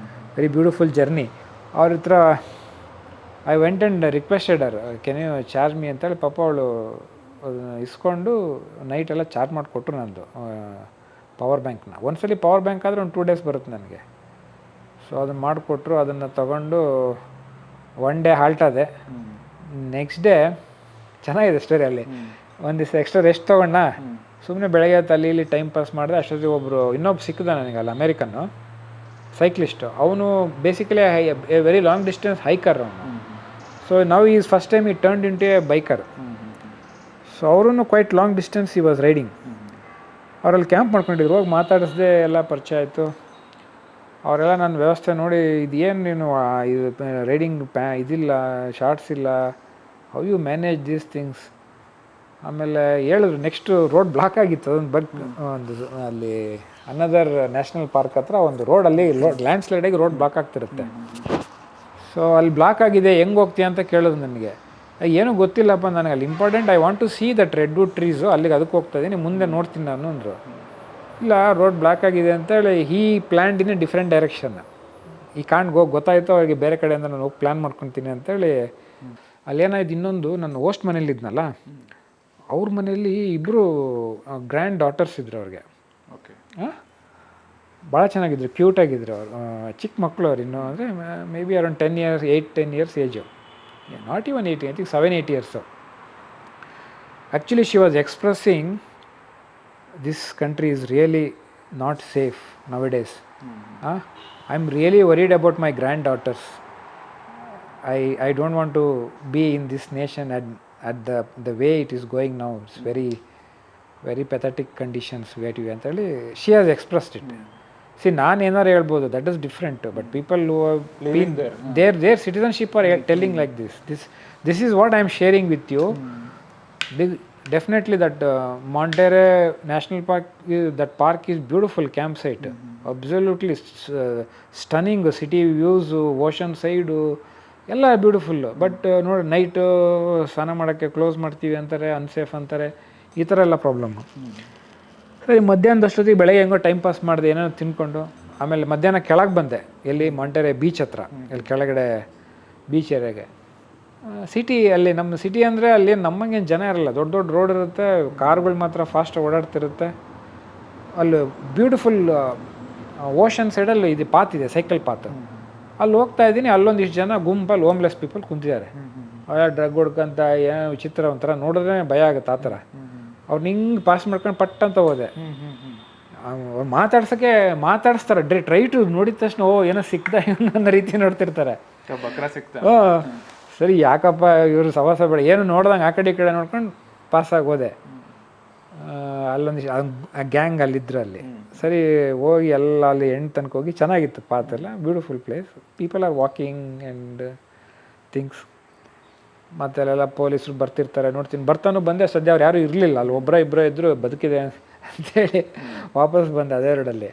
very beautiful journey. ಅವ್ರ ಹತ್ರ I went and requested her, can you charge me ಅಂತೇಳಿ. ಪಾಪ ಅವಳು ಇಸ್ಕೊಂಡು ನೈಟೆಲ್ಲ ಚಾರ್ಜ್ ಮಾಡಿಕೊಟ್ರು ನಂದು ಪವರ್ ಬ್ಯಾಂಕ್ನ. ಒಂದ್ಸಲಿ ಪವರ್ ಬ್ಯಾಂಕ್ ಆದರೆ ಒಂದು 2 days ಬರುತ್ತೆ ನನಗೆ. ಸೊ ಅದನ್ನು ಮಾಡಿಕೊಟ್ರು. ಅದನ್ನು ತಗೊಂಡು 1 day ಹಾಲ್ಟ್ ಆದೆ. ನೆಕ್ಸ್ಟ್ ಡೇ ಚೆನ್ನಾಗಿದೆ ಸ್ಟೋರಿ ಅಲ್ಲಿ. ಒಂದು ದಿವಸ ಎಕ್ಸ್ಟ್ರಾ ರೆಸ್ಟ್ ತೊಗೊಂಡ ಸುಮ್ಮನೆ ಬೆಳಗ್ಗೆ ಹೊತ್ತು ಅಲ್ಲಿ ಇಲ್ಲಿ ಟೈಮ್ ಪಾಸ್ ಮಾಡಿದೆ. ಅಷ್ಟೊತ್ತಿಗೆ ಒಬ್ಬರು ಇನ್ನೊಬ್ಬ ಸಿಕ್ಕಿದ ನನಗೆ ಅಲ್ಲಿ ಅಮೇರಿಕನ್ನು ಸೈಕ್ಲಿಸ್ಟು. ಅವನು basically very long distance hiker ಅವನು. So now is first time he turned into a biker. So ಅವರೂ quite long distance he was riding. ಅವರಲ್ಲಿ ಕ್ಯಾಂಪ್ ಮಾಡ್ಕೊಂಡಿದ್ರು. ಹೋಗಿ ಮಾತಾಡಿಸ್ದೆ, ಎಲ್ಲ ಪರಿಚಯ ಆಯಿತು. ಅವರೆಲ್ಲ ನನ್ನ ವ್ಯವಸ್ಥೆ ನೋಡಿ, ಇದೇನು ನೀನು ಇದು ರೈಡಿಂಗ್ ಇದಿಲ್ಲ, ಶಾರ್ಟ್ಸ್ ಇಲ್ಲ, how you manage these things. ಆಮೇಲೆ ಹೇಳಿದ್ರು ನೆಕ್ಸ್ಟು ರೋಡ್ ಬ್ಲಾಕ್ ಆಗಿತ್ತು. ಒಂದು ಅಲ್ಲಿ ಅನದರ್ ನ್ಯಾಷನಲ್ ಪಾರ್ಕ್ ಹತ್ರ ಒಂದು ರೋಡಲ್ಲಿ ಲ್ಯಾಂಡ್ ಸ್ಲೈಡಾಗಿ ರೋಡ್ ಬ್ಲಾಕ್ ಆಗ್ತಿರುತ್ತೆ. ಸೊ ಅಲ್ಲಿ ಬ್ಲಾಕ್ ಆಗಿದೆ, ಹೆಂಗೆ ಹೋಗ್ತೀಯ ಅಂತ ಕೇಳಿದ್ರು ನನಗೆ. ಏನೂ ಗೊತ್ತಿಲ್ಲಪ್ಪ ನನಗೆ, ಅಲ್ಲಿ important I want to see that redwood trees, ಅಲ್ಲಿಗೆ ಅದಕ್ಕೆ ಹೋಗ್ತಾ ಇದ್ದೀನಿ, ಮುಂದೆ ನೋಡ್ತೀನಿ ನಾನು ಅಂದರು. ಇಲ್ಲ ರೋಡ್ ಬ್ಲಾಕ್ ಆಗಿದೆ ಅಂತೇಳಿ he planned in a different direction. ಈ ಕಾಣ್ಗೆ ಹೋಗಿ ಗೊತ್ತಾಯಿತು ಅವ್ರಿಗೆ, ಬೇರೆ ಕಡೆಯಿಂದ ನಾನು ಹೋಗಿ ಪ್ಲ್ಯಾನ್ ಮಾಡ್ಕೊತೀನಿ ಅಂತೇಳಿ. ಅಲ್ಲೇನಾಯ್ತು, ಇನ್ನೊಂದು ನನ್ನ ಹೋಸ್ಟ್ ಮನೇಲಿದ್ನಲ್ಲ, ಅವ್ರ ಮನೆಯಲ್ಲಿ ಇಬ್ಬರು ಗ್ರ್ಯಾಂಡ್ ಡಾಟರ್ಸ್ ಇದ್ರು ಅವ್ರಿಗೆ. ಓಕೆ. ಭಾಳ ಚೆನ್ನಾಗಿದ್ರು, ಕ್ಯೂಟಾಗಿದ್ರು ಅವರು. ಚಿಕ್ಕ ಮಕ್ಕಳು ಅವ್ರು ಇನ್ನೂ, ಅಂದರೆ may be around 10 years 8-10 years age. Not even 8, I think 7-8 years. Actually she was expressing this country is really not safe nowadays. I'm really worried about my granddaughters. I don't want to be in this nation at the way it is going now. It's very very pathetic conditions where you ಅಂತೇಳಿ she has expressed it. See, ನಾನು ಏನಾರು ಹೇಳ್ಬೋದು, that is different, but people who have been there, their citizenship are telling like this is what I am sharing with you. Definitely that Monterey National Park, that park is beautiful campsite. Absolutely stunning city views, ocean side, ಎಲ್ಲ beautiful. But ನೋಡಿ, night ಸ್ನಾನ ಮಾಡೋಕ್ಕೆ close ಮಾಡ್ತೀವಿ ಅಂತಾರೆ, unsafe ಅಂತಾರೆ, ಈ ಥರ ಎಲ್ಲ ಪ್ರಾಬ್ಲಮ್ಮು. ಸರಿ, ಮಧ್ಯಾಹ್ನದಷ್ಟೊತ್ತಿಗೆ ಬೆಳಗ್ಗೆ ಹೆಂಗೋ ಟೈಮ್ ಪಾಸ್ ಮಾಡಿದೆ, ಏನೇನೋ ತಿನ್ಕೊಂಡು. ಆಮೇಲೆ ಮಧ್ಯಾಹ್ನ ಕೆಳಗೆ ಬಂದೆ, ಎಲ್ಲಿ ಮಾಂಟೆರೆ ಬೀಚ್ ಹತ್ರ, ಇಲ್ಲಿ ಕೆಳಗಡೆ ಬೀಚ್ ಏರಿಯಾಗೆ. ಸಿಟಿ, ಅಲ್ಲಿ ನಮ್ಮ ಸಿಟಿ ಅಂದರೆ ಅಲ್ಲಿ ನಮ್ಮಂಗೇನು ಜನ ಇರಲ್ಲ, ದೊಡ್ಡ ದೊಡ್ಡ ರೋಡ್ ಇರುತ್ತೆ, ಕಾರ್ಗಳು ಮಾತ್ರ ಫಾಸ್ಟ್ ಓಡಾಡ್ತಿರುತ್ತೆ. ಅಲ್ಲಿ ಬ್ಯೂಟಿಫುಲ್ ಓಷನ್ ಸೈಡಲ್ಲಿ ಇದು ಪಾತ್ ಇದೆ, ಸೈಕಲ್ ಪಾತ್. ಅಲ್ಲಿ ಹೋಗ್ತಾ ಇದ್ದೀನಿ, ಅಲ್ಲೊಂದಿಷ್ಟು ಜನ ಗುಂಪಲ್ಲಿ ಹೋಮ್ಲೆಸ್ ಪೀಪಲ್ ಕುಂತಿದ್ದಾರೆ. ಅವ್ರ ಡ್ರಗ್ ಹೊಡ್ಕೊಂತ ಏನೋ ವಿಚಿತ್ರ, ಒಂಥರ ನೋಡಿದ್ರೆ ಭಯ ಆಗುತ್ತೆ ಆ ಥರ. ಅವ್ರು ಹಿಂಗೆ ಪಾಸ್ ಮಾಡ್ಕೊಂಡು ಪಟ್ ಅಂತ ಹೋದೆ. ಅವ್ರು ಮಾತಾಡಿಸ್ತಾರೆ, ಟ್ರೈ ಟು ನೋಡಿದ ತಕ್ಷಣ ಓ ಏನೋ ಸಿಕ್ತಾ ಅನ್ನೋ ರೀತಿ ನೋಡ್ತಿರ್ತಾರೆ. ಸರಿ, ಯಾಕಪ್ಪ ಇವರು ಸವಾಸ ಬೇಡ, ಏನು ನೋಡ್ದಂಗೆ ಆ ಕಡೆ ಈ ಕಡೆ ನೋಡ್ಕೊಂಡು ಪಾಸಾಗಿ ಹೋದೆ. ಅಲ್ಲೊಂದಿಷ್ಟು ಆ ಗ್ಯಾಂಗ್ ಅಲ್ಲಿದ್ರು ಅಲ್ಲಿ. ಸರಿ, ಹೋಗಿ ಎಲ್ಲ ಅಲ್ಲಿ ಎಂಡ್ ತನಕ ಹೋಗಿ, ಚೆನ್ನಾಗಿತ್ತು ಪಾತೆಲ್ಲ, beautiful place, people are walking and things. ಮತ್ತು ಅಲ್ಲೆಲ್ಲ ಪೊಲೀಸರು ಬರ್ತಿರ್ತಾರೆ, ನೋಡ್ತೀನಿ. ಬಂದೆ, ಸದ್ಯ ಅವ್ರು ಯಾರೂ ಇರಲಿಲ್ಲ ಅಲ್ಲಿ, ಇಬ್ಬರು ಇದ್ದರು, ಬದುಕಿದೆ ಅಂತೇಳಿ ವಾಪಸ್ ಬಂದೆ ಅದೇ ರೋಡಲ್ಲಿ.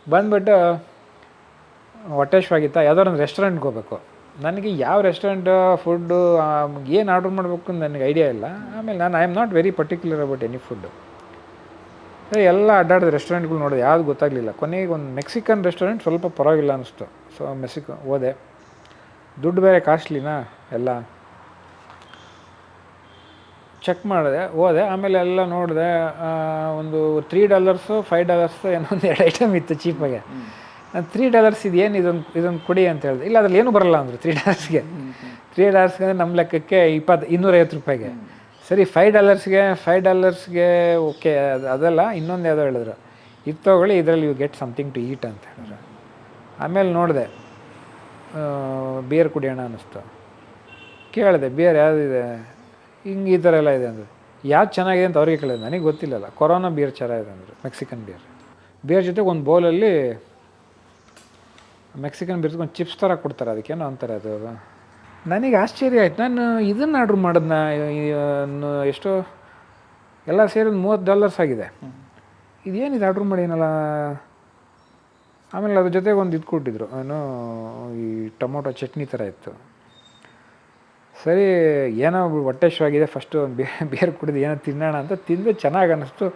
ಬಂದ್ಬಿಟ್ಟು ಹೊಟ್ಟೆಶ್ವಾಗಿತ್ತಾ, ಯಾವುದಾದ್ರು ಒಂದು ರೆಸ್ಟೋರೆಂಟ್ಗೆ ಹೋಗ್ಬೇಕು. ನನಗೆ ಯಾವ ರೆಸ್ಟೋರೆಂಟ್ ಫುಡ್ಡು ಏನು ಆರ್ಡ್ರ್ ಮಾಡಬೇಕು ಅಂತ ನನಗೆ ಐಡಿಯಾ ಇಲ್ಲ. ಆಮೇಲೆ ನಾನು I am not very particular about any food. ಸರಿ, ಎಲ್ಲ ಅಡ್ಡಾಡಿದ ರೆಸ್ಟೋರೆಂಟ್ಗಳು ನೋಡಿದೆ, ಯಾವುದು ಗೊತ್ತಾಗಲಿಲ್ಲ. ಕೊನೆಗೆ ಒಂದು ಮೆಕ್ಸಿಕನ್ ರೆಸ್ಟೋರೆಂಟ್ ಸ್ವಲ್ಪ ಪರವಾಗಿಲ್ಲ ಅನ್ನಿಸ್ತು. ಸೊ ಹೋದೆ. ದುಡ್ಡು ಬೇರೆ ಕಾಸ್ಟ್ಲಿನಾ, ಎಲ್ಲ ಚೆಕ್ ಮಾಡಿದೆ, ಹೋದೆ. ಆಮೇಲೆ ಎಲ್ಲ ನೋಡಿದೆ, ಒಂದು $3 $5 ಏನೋ ಒಂದು 2 ಐಟಮ್ ಇತ್ತು ಚೀಪಾಗೆ. ನಾನು $3 ಇದೇನು ಇದೊಂದು ಕೊಡಿ ಅಂತ ಹೇಳಿದೆ. ಇಲ್ಲ, ಅದ್ರಲ್ಲಿ ಏನೂ ಬರಲ್ಲ ಅಂದರು $3. $3 ಅಂದರೆ ನಮ್ಮ ಲೆಕ್ಕಕ್ಕೆ $250. ಸರಿ, $5 ಓಕೆ, ಅದೆಲ್ಲ ಇನ್ನೊಂದು ಯಾವುದೋ ಹೇಳಿದ್ರು, ಇದು ತೊಗೊಳ್ಳಿ, ಇದರಲ್ಲಿ you get something to eat ಅಂತ ಹೇಳಿದ್ರು. ಆಮೇಲೆ ನೋಡಿದೆ, ಬಿಯರ್ ಕುಡಿಯೋಣ ಅನ್ನಿಸ್ತು. ಕೇಳಿದೆ, ಬಿಯರ್ ಯಾವುದಿದೆ, ಹಿಂಗೆ ಈ ಥರ ಎಲ್ಲ ಇದೆ ಅಂದರು. ಯಾವ್ದು ಚೆನ್ನಾಗಿದೆ ಅಂತ ಅವ್ರಿಗೆ ಕೇಳಿದೆ, ನನಗೆ ಗೊತ್ತಿಲ್ಲಲ್ಲ. ಕೊರೋನಾ ಬಿಯರ್ ಚೆನ್ನಾಗಿದೆ ಅಂದರು, ಮೆಕ್ಸಿಕನ್ ಬಿಯರ್ ಜೊತೆಗೆ ಒಂದು ಬೌಲಲ್ಲಿ ಮೆಕ್ಸಿಕನ್ ಬಿಯರ್ ಒಂದು ಚಿಪ್ಸ್ ಥರ ಕೊಡ್ತಾರೆ, ಅದಕ್ಕೇನೋ ಅಂತಾರೆ ಅದು. ನನಗೆ ಆಶ್ಚರ್ಯ ಆಯ್ತು. ನಾನು ಇದನ್ನು ಆರ್ಡ್ರ್ ಮಾಡಿದ್ನ, ಎಷ್ಟೋ ಎಲ್ಲ ಸೇರಿ ಒಂದು $30 ಆಗಿದೆ. ಇದೇನಿದು ಆರ್ಡ್ರ್ ಮಾಡೀನಲ್ಲ. ಆಮೇಲೆ ಅದ್ರ ಜೊತೆಗೆ ಒಂದು ಇದು ಕೊಟ್ಟಿದ್ರು, ಏನೋ ಈ ಟೊಮೊಟೊ ಚಟ್ನಿ ಥರ ಇತ್ತು. ಸರಿ, ಏನೋ ಹೊಟ್ಟೆಶ್ವಾಗಿದೆ, ಫಸ್ಟು ಒಂದು ಬಿಯರ್ ಕುಡಿದು ಏನೋ ತಿನ್ನೋಣ ಅಂತ ತಿಂದು ಚೆನ್ನಾಗಿ ಅನ್ನಿಸ್ತು.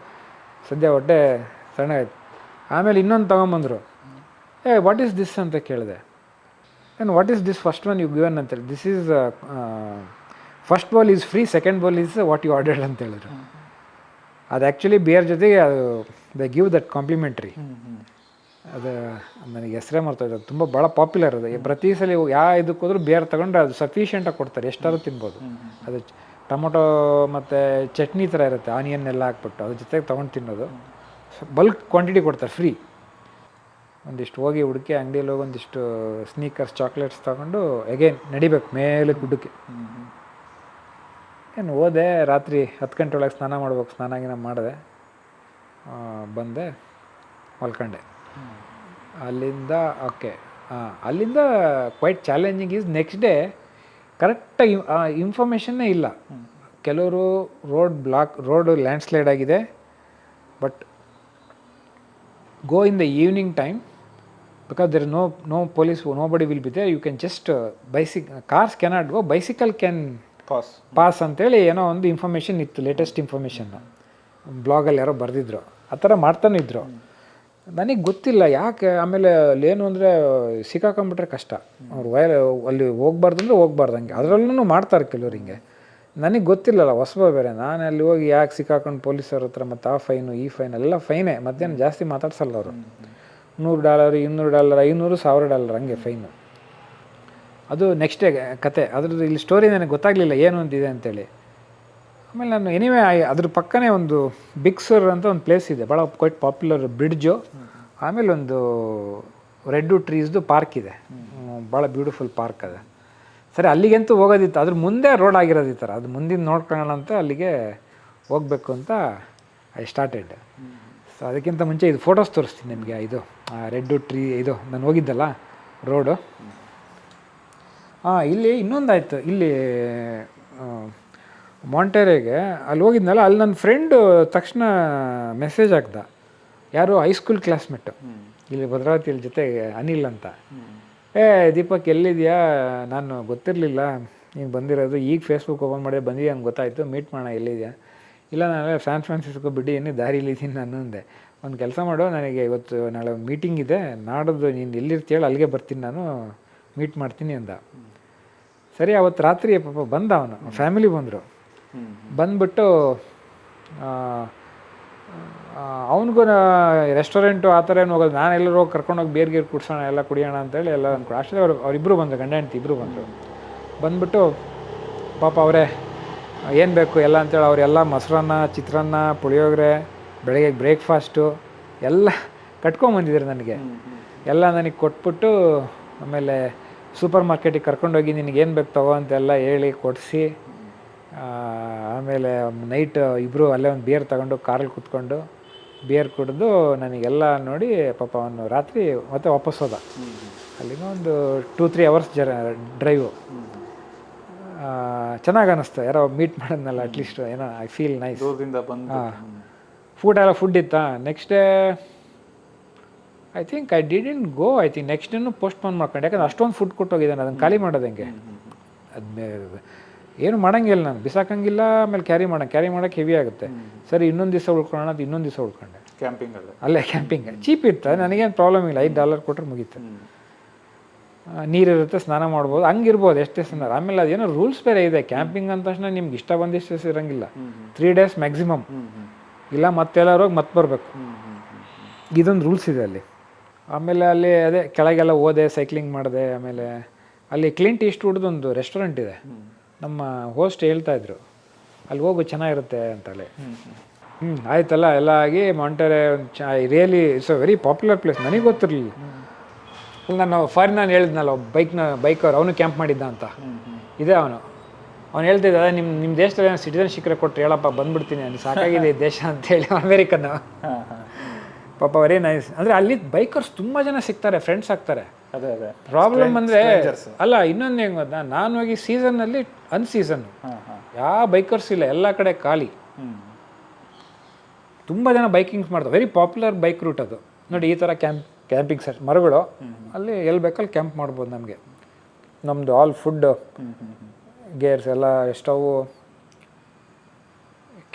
ಸದ್ಯ ಹೊಟ್ಟೆ ಸಣ್ಣಗಾಯ್ತು. ಆಮೇಲೆ ಇನ್ನೊಂದು ತೊಗೊಂಬಂದರು. ವಾಟ್ ಈಸ್ ದಿಸ್ ಅಂತ ಕೇಳಿದೆ. And what is this first one you given ಅಂತೇಳಿ. This is first bowl is free, second bowl is what you ordered ಅಂತ ಹೇಳಿದ್ರು. ಅದು ಆ್ಯಕ್ಚುಲಿ ಬಿಯರ್ ಜೊತೆಗೆ ಅದು ದೇ ಗಿವ್ ದಟ್ ಕಾಂಪ್ಲಿಮೆಂಟ್ರಿ. ಅದು ನನಗೆ ಹೆಸರೇ ಮರ್ತೋಯ್ತು. ಅದು ತುಂಬ ಭಾಳ ಪಾಪ್ಯುಲರ್ ಅದು. ಪ್ರತಿ ಸಲ ಯಾವ ಇದಕ್ಕೆ ಹೋದ್ರೂ ಬಿಯರ್ ತೊಗೊಂಡ್ರೆ ಅದು ಸಫಿಷಿಯೆಂಟಾಗಿ ಕೊಡ್ತಾರೆ, ಎಷ್ಟಾದ್ರೂ ತಿನ್ಬೋದು. ಅದು ಟೊಮೊಟೊ ಮತ್ತು ಚಟ್ನಿ ಥರ ಇರುತ್ತೆ, ಆನಿಯನ್ ಎಲ್ಲ ಹಾಕ್ಬಿಟ್ಟು ಅದ್ರ ಜೊತೆಗೆ ತೊಗೊಂಡು ತಿನ್ನೋದು. ಬಲ್ಕ್ ಕ್ವಾಂಟಿಟಿ ಕೊಡ್ತಾರೆ ಫ್ರೀ. ಒಂದಿಷ್ಟು ಹೋಗಿ ಹುಡುಕಿ ಅಂಗಡಿಯಲ್ಲಿ ಹೋಗಿ ಒಂದಿಷ್ಟು ಸ್ನೀಕರ್ಸ್ ಚಾಕ್ಲೇಟ್ಸ್ ತೊಗೊಂಡು ಅಗೇನ್ ನಡಿಬೇಕು ಮೇಲೆ ಗುಡ್ಡಕ್ಕೆ. ಏನು ಹೋದೆ, ರಾತ್ರಿ 10 ಗಂಟೆ ಒಳಗೆ ಸ್ನಾನ ಮಾಡ್ಬೇಕು, ಸ್ನಾನ ಮಾಡಿದೆ, ಬಂದೆ, ಮಲ್ಕೊಂಡೆ. ಅಲ್ಲಿಂದ ಓಕೆ. ಅಲ್ಲಿಂದ quite challenging is next day ಕರೆಕ್ಟಾಗಿ ಇನ್ಫಾರ್ಮೇಷನ್ನೇ ಇಲ್ಲ. ಕೆಲವರು ರೋಡು ಲ್ಯಾಂಡ್ಸ್ಲೈಡ್ ಆಗಿದೆ, but go in the evening time because there is no police, nobody will be there, you can just cars cannot go, bicycle can pass ಅಂತೇಳಿ ಏನೋ ಒಂದು information ಇತ್ತು, latest information ಬ್ಲಾಗಲ್ಲಿ ಯಾರೋ ಬರೆದಿದ್ರು, ಆ ಥರ ಮಾಡ್ತಾನೆ ಇದ್ರು. ನನಗೆ ಗೊತ್ತಿಲ್ಲ ಯಾಕೆ. ಆಮೇಲೆ ಅಲ್ಲೇನು ಅಂದರೆ ಸಿಕ್ಕಾಕೊಂಡ್ಬಿಟ್ರೆ ಕಷ್ಟ, ಅವ್ರು ಅಲ್ಲಿ ಹೋಗ್ಬಾರ್ದು ಅಂದರೆ ಹೋಗ್ಬಾರ್ದು, ಹಂಗೆ ಅದರಲ್ಲೂ ಮಾಡ್ತಾರೆ ಕೆಲವ್ರು ಹಿಂಗೆ. ನನಗೆ ಗೊತ್ತಿಲ್ಲಲ್ಲ, ಹೊಸಬ ಬೇರೆ. ನಾನು ಅಲ್ಲಿ ಹೋಗಿ ಯಾಕೆ ಸಿಕ್ಕಾಕೊಂಡು ಪೊಲೀಸವ್ರ ಹತ್ರ ಮತ್ತು ಆ ಫೈನು ಈ ಫೈನ್ ಎಲ್ಲ ಫೈನೇ, ಮಧ್ಯಾಹ್ನ ಜಾಸ್ತಿ ಮಾತಾಡ್ಸಲ್ಲ ಅವರು. $100, $200, $500, $1000 ಹಂಗೆ ಫೈನು. ಅದು ನೆಕ್ಸ್ಟ್ ಡೇ ಕತೆ. ಅದ್ರದ್ದು ಇಲ್ಲಿ ಸ್ಟೋರಿ ನನಗೆ ಗೊತ್ತಾಗಲಿಲ್ಲ ಏನು ಒಂದಿದೆ ಅಂತೇಳಿ. ಆಮೇಲೆ ನಾನು ಎನಿವೇ ಅದ್ರ ಪಕ್ಕನೇ ಒಂದು ಬಿಗ್ ಸರ್ ಅಂತ ಒಂದು ಪ್ಲೇಸ್ ಇದೆ, ಭಾಳ ಕ್ವೈಟ್ ಪಾಪ್ಯುಲರ್ ಬ್ರಿಡ್ಜು. ಆಮೇಲೆ ಒಂದು ರೆಡ್ ಟ್ರೀಸ್ದು ಪಾರ್ಕ್ ಇದೆ, ಭಾಳ ಬ್ಯೂಟಿಫುಲ್ ಪಾರ್ಕ್ ಅದು. ಸರಿ, ಅಲ್ಲಿಗಂತೂ ಹೋಗೋದಿತ್ತು, ಅದ್ರ ಮುಂದೆ ರೋಡ್ ಆಗಿರೋದು ಈ ಥರ, ಅದು ಮುಂದಿನ ನೋಡ್ಕೊಳ್ಳೋಣ ಅಂತ ಅಲ್ಲಿಗೆ ಹೋಗಬೇಕು ಅಂತ ಐ ಸ್ಟಾರ್ಟೆಡ್. ಸೊ ಅದಕ್ಕಿಂತ ಮುಂಚೆ ಇದು ಫೋಟೋಸ್ ತೋರಿಸ್ತೀನಿ ನಿಮಗೆ. ಇದು ರೆಡ್ ಟ್ರೀ, ಇದು ನಾನು ಹೋಗಿದ್ದಲ್ಲ ರೋಡು. ಇಲ್ಲಿ ಇನ್ನೊಂದಾಯಿತು, ಇಲ್ಲಿ ಮಾಂಟೇರೆಗೆ ಅಲ್ಲಿ ಹೋಗಿದ್ನಲ್ಲ, ಅಲ್ಲಿ ನನ್ನ ಫ್ರೆಂಡು ತಕ್ಷಣ ಮೆಸೇಜ್ ಹಾಕ್ದ, ಯಾರು ಹೈಸ್ಕೂಲ್ ಕ್ಲಾಸ್ಮೇಟು ಇಲ್ಲಿ ಭದ್ರಾವತಿಯಲ್ಲಿ ಜೊತೆಗೆ, ಅನಿಲ್ ಅಂತ. ದೀಪಕ್ ಎಲ್ಲಿದೆಯಾ, ನಾನು ಗೊತ್ತಿರಲಿಲ್ಲ ನೀನು ಬಂದಿರೋದು, ಈಗ ಫೇಸ್ಬುಕ್ ಓಪನ್ ಮಾಡಿ ಬಂದಿದ್ಯಾ ಅಂತ ಗೊತ್ತಾಯಿತು, ಮೀಟ್ ಮಾಡೋಣ, ಎಲ್ಲಿದೆಯಾ. ಇಲ್ಲ, ನಾನು ಸ್ಯಾನ್ ಫ್ರಾನ್ಸಿಸ್ಕೋ ಬಿಟ್ಟು ದಾರಿಲಿದ್ದೀನಿ ನಾನು ಅಂದೆ. ಒಂದು ಕೆಲಸ ಮಾಡೋ, ನನಗೆ ಇವತ್ತು ನಾಳೆ ಒಂದು ಮೀಟಿಂಗ್ ಇದೆ, ನಾಡೋದು ನೀನು ಎಲ್ಲಿರ್ತೀಯೋ ಅಲ್ಲಿಗೆ ಬರ್ತೀನಿ, ನಾನು ಮೀಟ್ ಮಾಡ್ತೀನಿ ಅಂದ. ಸರಿ, ಅವತ್ತು ರಾತ್ರಿ ಪಾಪ ಬಂದ, ಅವನು ಫ್ಯಾಮಿಲಿ ಬಂದರು. ಬಂದುಬಿಟ್ಟು ಅವನಿಗೂ ರೆಸ್ಟೋರೆಂಟು ಆ ಥರ ಏನು ಹೋಗೋದು, ನಾನು ಎಲ್ಲರೂ ಹೋಗಿ ಕರ್ಕೊಂಡೋಗಿ ಬೇರೆ ಕುಡ್ಸೋಣ, ಎಲ್ಲ ಕುಡಿಯೋಣ ಅಂತೇಳಿ ಎಲ್ಲ ಅಂದ್ಕೊಂಡು ಅಷ್ಟೇ. ಅವರಿಬ್ಬರು ಬಂದರು, ಗಂಡ ಹೆಂಡತಿ ಇಬ್ಬರು ಬಂದರು. ಬಂದುಬಿಟ್ಟು ಪಾಪ ಅವರೇ ಏನು ಬೇಕು ಎಲ್ಲ ಅಂತೇಳಿ ಅವರೆಲ್ಲ ಮೊಸರನ್ನ, ಚಿತ್ರಾನ್ನ, ಪುಳಿಯೋಗರೆ, ಬೆಳಗ್ಗೆ ಬ್ರೇಕ್ಫಾಸ್ಟು ಎಲ್ಲ ಕಟ್ಕೊಂಬಂದಿದ್ರು ನನಗೆ. ಎಲ್ಲ ನನಗೆ ಕೊಟ್ಬಿಟ್ಟು ಆಮೇಲೆ ಸೂಪರ್ ಮಾರ್ಕೆಟಿಗೆ ಕರ್ಕೊಂಡೋಗಿ ನಿನಗೇನು ಬೇಕು ತಗೋ ಅಂತೆಲ್ಲ ಹೇಳಿ ಕೊಡಿಸಿ, ಆಮೇಲೆ ನೈಟ್ ಇಬ್ಬರು ಅಲ್ಲೇ ಒಂದು ಬಿಯರ್ ತಗೊಂಡು ಕಾರಲ್ಲಿ ಕೂತ್ಕೊಂಡು ಬಿಯರ್ ಕುಡಿದು ನನಗೆಲ್ಲ ನೋಡಿ ಪಾಪ ಅವನು ರಾತ್ರಿ ಮತ್ತೆ ವಾಪಸ್ ಹೋದ. ಅಲ್ಲಿಗೆ ಒಂದು 2-3 ಅವರ್ಸ್ ಡ್ರೈವು. ಚೆನ್ನಾಗಿ ಅನ್ನಿಸ್ತು, ಯಾರೋ ಮೀಟ್ ಮಾಡೋದ್ನಲ್ಲ ಅಟ್ಲೀಸ್ಟ್ ಏನೋ ಐ ಫೀಲ್ ನೈಸ್. ಫುಡ್ ಇತ್ತಾ next day I think I didn't go. I think next ಡೇನು ಪೋಸ್ಟ್ಪೋನ್ ಮಾಡ್ಕೊಂಡು, ಯಾಕಂದ್ರೆ ಅಷ್ಟೊಂದು ಫುಡ್ ಕೊಟ್ಟೋಗಿದ್ದಾನೆ, ಅದನ್ನು ಖಾಲಿ ಮಾಡೋದು ಹೆಂಗೆ, ಅದು ಏನು ಮಾಡೋಂಗಿಲ್ಲ, ನಾನು ಬಿಸಾಕಂಗಿಲ್ಲ, ಆಮೇಲೆ ಕ್ಯಾರಿ ಮಾಡೋಕ್ಕೆ ಹೆವಿ ಆಗುತ್ತೆ. ಸರಿ, ಇನ್ನೊಂದು ದಿವಸ ಉಳ್ಕೊಳ್ಳೋಣ ಅಂತ ಇನ್ನೊಂದು ದಿವಸ ಉಳ್ಕೊಂಡೆ ಅಲ್ಲೇ ಕ್ಯಾಂಪಿಂಗ್. ಚೀಪ್ ಇತ್ತು, ನನಗೇನು ಪ್ರಾಬ್ಲಮ್ ಇಲ್ಲ, $5 ಕೊಟ್ಟರೆ ಮುಗೀತು. ನೀರಿರುತ್ತೆ, ಸ್ನಾನ ಮಾಡ್ಬೋದು, ಹಂಗಿರ್ಬೋದು ಎಷ್ಟೇ ಸ್ನಾನ. ಆಮೇಲೆ ಅದೇನೋ ರೂಲ್ಸ್ ಬೇರೆ ಇದೆ, ಕ್ಯಾಂಪಿಂಗ್ ಅಂದ ತಕ್ಷಣ ನಿಮ್ಗೆ ಇಷ್ಟ ಬಂದಿಷ್ಟು ಇರೋಂಗಿಲ್ಲ, 3 days ಮ್ಯಾಕ್ಸಿಮಮ್, ಇಲ್ಲ ಮತ್ತೆಲ್ಲರೂ ಹೋಗಿ ಮತ್ತೆ ಬರಬೇಕು, ಇದೊಂದು ರೂಲ್ಸ್ ಇದೆ ಅಲ್ಲಿ. ಆಮೇಲೆ ಅಲ್ಲಿ ಅದೇ ಕೆಳಗೆಲ್ಲ ಹೋದೆ, ಸೈಕ್ಲಿಂಗ್ ಮಾಡಿದೆ. ಆಮೇಲೆ ಅಲ್ಲಿ ಕ್ಲಿಂಟ್ ಈಸ್ಟ್ವುಡ್ದು ಒಂದು ರೆಸ್ಟೋರೆಂಟ್ ಇದೆ, ನಮ್ಮ ಹೋಸ್ಟ್ ಹೇಳ್ತಾಯಿದ್ರು ಅಲ್ಲಿ ಹೋಗು ಚೆನ್ನಾಗಿರುತ್ತೆ ಅಂತೇಳಿ. ಆಯ್ತಲ್ಲ, ಎಲ್ಲ ಆಗಿ Monterey really it's a very popular place. ನನಗೆ ಗೊತ್ತಿರಲಿಲ್ಲ. ನಾನು ಫಾರಿನ್ ಹೇಳಿದ್ನಲ್ಲ, ಬೈಕರ್ ಅವನು ಕ್ಯಾಂಪ್ ಮಾಡಿದ್ದ ಅಂತ, ಇದೆ ಅವ್ನು ಹೇಳ್ತಿದ್ದ, ನಿಮ್ಮ ದೇಶದಲ್ಲಿ ಏನೋ ಸಿಟಿಜನ್ಶಿಪ್ ಕೊಟ್ಟರೆ ಹೇಳಪ್ಪ, ಬಂದ್ಬಿಡ್ತೀನಿ, ನನಗೆ ಸಾಕಾಗಿದೆ ಈ ದೇಶ ಅಂತೇಳಿ. ಅಮೇರಿಕನ್ನು ಪಾಪ ವೆರಿ ನೈಸ್. ಅಂದರೆ ಅಲ್ಲಿ ಬೈಕರ್ಸ್ ತುಂಬ ಜನ ಸಿಗ್ತಾರೆ, ಫ್ರೆಂಡ್ಸ್ ಆಗ್ತಾರೆ. ಪ್ರಾಬ್ಲಮ್ ಅಂದರೆ ಅಲ್ಲ, ಇನ್ನೊಂದು ಹೆಂಗೆ ಗೊತ್ತಾ, ನಾನು ಹೋಗಿ ಸೀಸನ್ನಲ್ಲಿ ಅನ್ಸೀಸನ್ನು ಯಾವ ಬೈಕರ್ಸ್ ಇಲ್ಲ, ಎಲ್ಲ ಕಡೆ ಖಾಲಿ. ತುಂಬ ಜನ ಬೈಕಿಂಗ್ಸ್ ಮಾಡ್ತಾರೆ, ವೆರಿ ಪಾಪ್ಯುಲರ್ ಬೈಕ್ ರೂಟ್ ಅದು. ನೋಡಿ, ಈ ಥರ ಕ್ಯಾಂಪಿಂಗ್ ಸೆಟ್ ಮರಗಳು, ಅಲ್ಲಿ ಎಲ್ಲಿ ಬೇಕಲ್ಲಿ ಕ್ಯಾಂಪ್ ಮಾಡ್ಬೋದು. ನಮಗೆ ನಮ್ಮದು ಆಲ್ ಫುಡ್ ಗೇರ್ಸ್ ಎಲ್ಲ, ಸ್ಟವು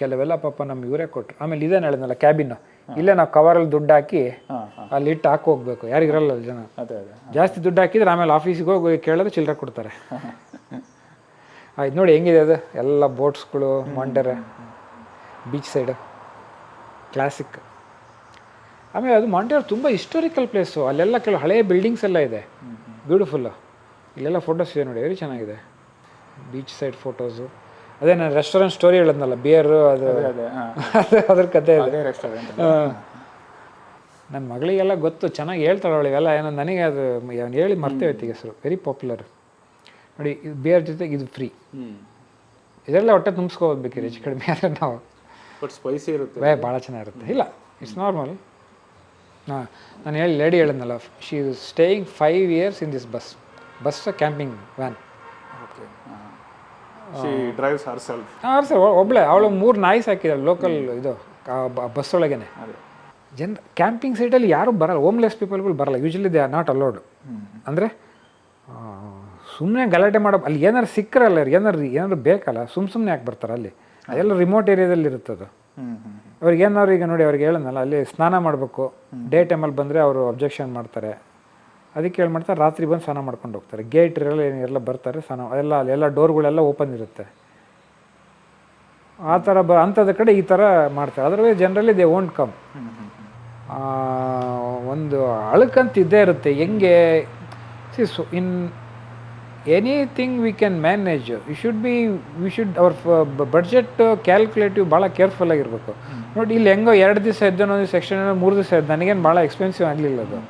ಕೆಲವೆಲ್ಲ ಪಾಪ ನಮ್ಮ ಇವರೇ ಕೊಟ್ಟರು. ಆಮೇಲೆ ಇದೇನು ಹೇಳಿದ್ನಲ್ಲ ಕ್ಯಾಬಿನ್, ಇಲ್ಲೇ ನಾವು ಕವರಲ್ಲಿ ದುಡ್ಡು ಹಾಕಿ ಅಲ್ಲಿ ಇಟ್ಟು ಹೋಗ್ಬೇಕು, ಯಾರಿಗಿರಲ್ಲ ಜನ. ಜಾಸ್ತಿ ದುಡ್ಡು ಹಾಕಿದ್ರೆ ಆಮೇಲೆ ಆಫೀಸಿಗೆ ಹೋಗಿ ಕೇಳಿದ್ರೆ ಚಿಲ್ಲರೆ ಕೊಡ್ತಾರೆ. ಆಯ್ತು ನೋಡಿ ಹೆಂಗಿದೆ ಅದು, ಎಲ್ಲ ಬೋಟ್ಸ್ಗಳು, ಮಾಂಟೇರೆ ಬೀಚ್ ಸೈಡು ಕ್ಲಾಸಿಕ್. ಆಮೇಲೆ ಅದು ಮಾಂಟೇರೆ ತುಂಬ ಹಿಸ್ಟೋರಿಕಲ್ ಪ್ಲೇಸು, ಅಲ್ಲೆಲ್ಲ ಕೆಲವು ಹಳೆಯ ಬಿಲ್ಡಿಂಗ್ಸ್ ಎಲ್ಲ ಇದೆ, ಬ್ಯೂಟಿಫುಲ್ಲು. ಇಲ್ಲೆಲ್ಲ ಫೋಟೋಸ್ ಇದೆ ನೋಡಿ, ವೆರಿ ಚೆನ್ನಾಗಿದೆ ಬೀಚ್ ಸೈಡ್ ಫೋಟೋಸು. ಅದೇ ನಾನು ರೆಸ್ಟೋರೆಂಟ್ ಸ್ಟೋರಿ ಹೇಳಿದ್ನಲ್ಲ ಬಿಯರು ಅದು ಅದೇ ಹಾಂ ಅದ್ರ ಕತೆ ಇದೆ. ಅದೇ ರೆಸ್ಟೋರೆಂಟ್. ನನ್ನ ಮಗಳಿಗೆಲ್ಲ ಗೊತ್ತು, ಚೆನ್ನಾಗಿ ಹೇಳ್ತಾಳೆ ಅವಳಿಗೆಲ್ಲ. ಏನೋ ನನಗೆ ಅದು ಅವ್ನು ಹೇಳಿ ಮರ್ತೇ ಹೋಯ್ತು ಹೆಸರು. ವೆರಿ ಪಾಪ್ಯುಲರ್ ನೋಡಿ. ಇದು ಬಿಯರ್ ಜೊತೆಗೆ ಇದು ಫ್ರೀ. ಇದೆಲ್ಲ ಹೊಟ್ಟೆ ತುಂಬಿಸ್ಕೋಬೇಕಿರಿ ಹೆಚ್ಚು ಕಡಿಮೆ. ಆದರೆ ನಾವು ಬಟ್ ಸ್ಪೈಸಿ ಇರುತ್ತೆ. ಭಾಳ ಚೆನ್ನಾಗಿರುತ್ತೆ. ಇಲ್ಲ, ಇಟ್ಸ್ ನಾರ್ಮಲ್. ಹಾಂ, ನಾನು ಲೇಡಿ ಹೇಳಿದ್ನಲ್ಲ, she is staying 5 years in this bus camping van. Okay. She drives Har self. ಹಾಂ ಸರ್, ಒಬ್ಬಳೆ. ಅವಳು 3 ನಾಯಿ ಸಾಕಿದ್ದಾಳೆ ಲೋಕಲ್ ಇದು ಬಸ್ ಒಳಗೇನೆ. ಅದೇ ಕ್ಯಾಂಪಿಂಗ್ ಸೈಟಲ್ಲಿ ಯಾರೂ ಬರಲ್ಲ, ಹೋಮ್ಲೆಸ್ ಪೀಪಲ್ಗಳು ಬರಲ್ಲ. Usually they are not allowed. ಅಂದರೆ ಸುಮ್ಮನೆ ಗಲಾಟೆ ಮಾಡೋ, ಅಲ್ಲಿ ಏನಾರು ಸಿಕ್ಕರಲ್ಲ, ಏನಾರು ಬೇಕಲ್ಲ, ಸುಮ್ಮನೆ ಯಾಕೆ ಬರ್ತಾರೆ ಅಲ್ಲಿ? ಅದೆಲ್ಲ ರಿಮೋಟ್ ಏರಿಯಾದಲ್ಲಿ ಇರುತ್ತದು. ಅವ್ರಿಗೆ ಏನಾದ್ರು ಈಗ ನೋಡಿ, ಅವ್ರಿಗೆ ಹೇಳೋಣಲ್ಲ, ಅಲ್ಲಿ ಸ್ನಾನ ಮಾಡಬೇಕು, ಡೇ ಟೈಮಲ್ಲಿ ಬಂದರೆ ಅವರು ಅಬ್ಜೆಕ್ಷನ್ ಮಾಡ್ತಾರೆ. ಅದಕ್ಕೆ ಹೇಳಿ ಮಾಡ್ತಾರೆ, ರಾತ್ರಿ ಬಂದು ಸ್ನಾನ ಮಾಡ್ಕೊಂಡು ಹೋಗ್ತಾರೆ. ಗೇಟ್ ಇರಲ್ಲ, ಏನೆಲ್ಲ ಬರ್ತಾರೆ ಸ್ನಾನ, ಅಲ್ಲೆಲ್ಲ ಡೋರ್ಗಳೆಲ್ಲ ಓಪನ್ ಇರುತ್ತೆ. ಆ ಥರ ಅಂಥದ್ದು ಕಡೆ ಈ ಥರ ಮಾಡ್ತಾರೆ. ಅದರವೇ ಜನರಲಿ ದೇ ವೋಂಟ್ ಕಮ್. ಒಂದು ಅಳುಕಂತ ಇದ್ದೇ ಇರುತ್ತೆ. ಹೆಂಗೆ in anything we can manage. We should our budget calculative ಭಾಳ ಕೇರ್ಫುಲ್ಲಾಗಿರ್ಬೇಕು. ನೋಡಿ, ಇಲ್ಲಿ ಹೆಂಗೋ 2 ದಿವಸ ಇದ್ದು, ಒಂದು ದಿವಸ ಎಕ್ಸ್ಟೆಂಡ್ 3 ದಿವಸ ಇದ್ದು, ನನಗೇನು ಭಾಳ ಎಕ್ಸ್ಪೆನ್ಸಿವ್ ಆಗಲಿಲ್ಲ ಅದು.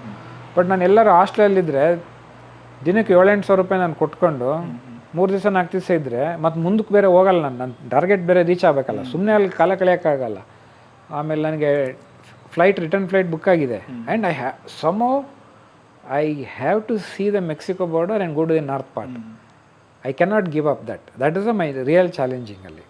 ಬಟ್ ನಾನು ಎಲ್ಲರೂ ಹಾಸ್ಟೆಲಲ್ಲಿದ್ದರೆ ದಿನಕ್ಕೆ 7-8 ಸಾವಿರ ರೂಪಾಯಿ ನಾನು ಕೊಟ್ಕೊಂಡು 3 ದಿವಸ 4 ದಿವಸ ಇದ್ದರೆ ಮತ್ತೆ ಮುಂದಕ್ಕೆ ಬೇರೆ ಹೋಗಲ್ಲ. ನನ್ನ ಟಾರ್ಗೆಟ್ ಬೇರೆ ರೀಚ್ ಆಗಬೇಕಲ್ಲ, ಸುಮ್ಮನೆ ಅಲ್ಲಿ ಕಾಲ ಕಳೆಯೋಕ್ಕಾಗಲ್ಲ. ಆಮೇಲೆ ನನಗೆ ರಿಟರ್ನ್ ಫ್ಲೈಟ್ ಬುಕ್ ಆಗಿದೆ. And I have to see the Mexico border and go to the north part. I cannot give up that. That is my real challenging ಅಲ್ಲಿ.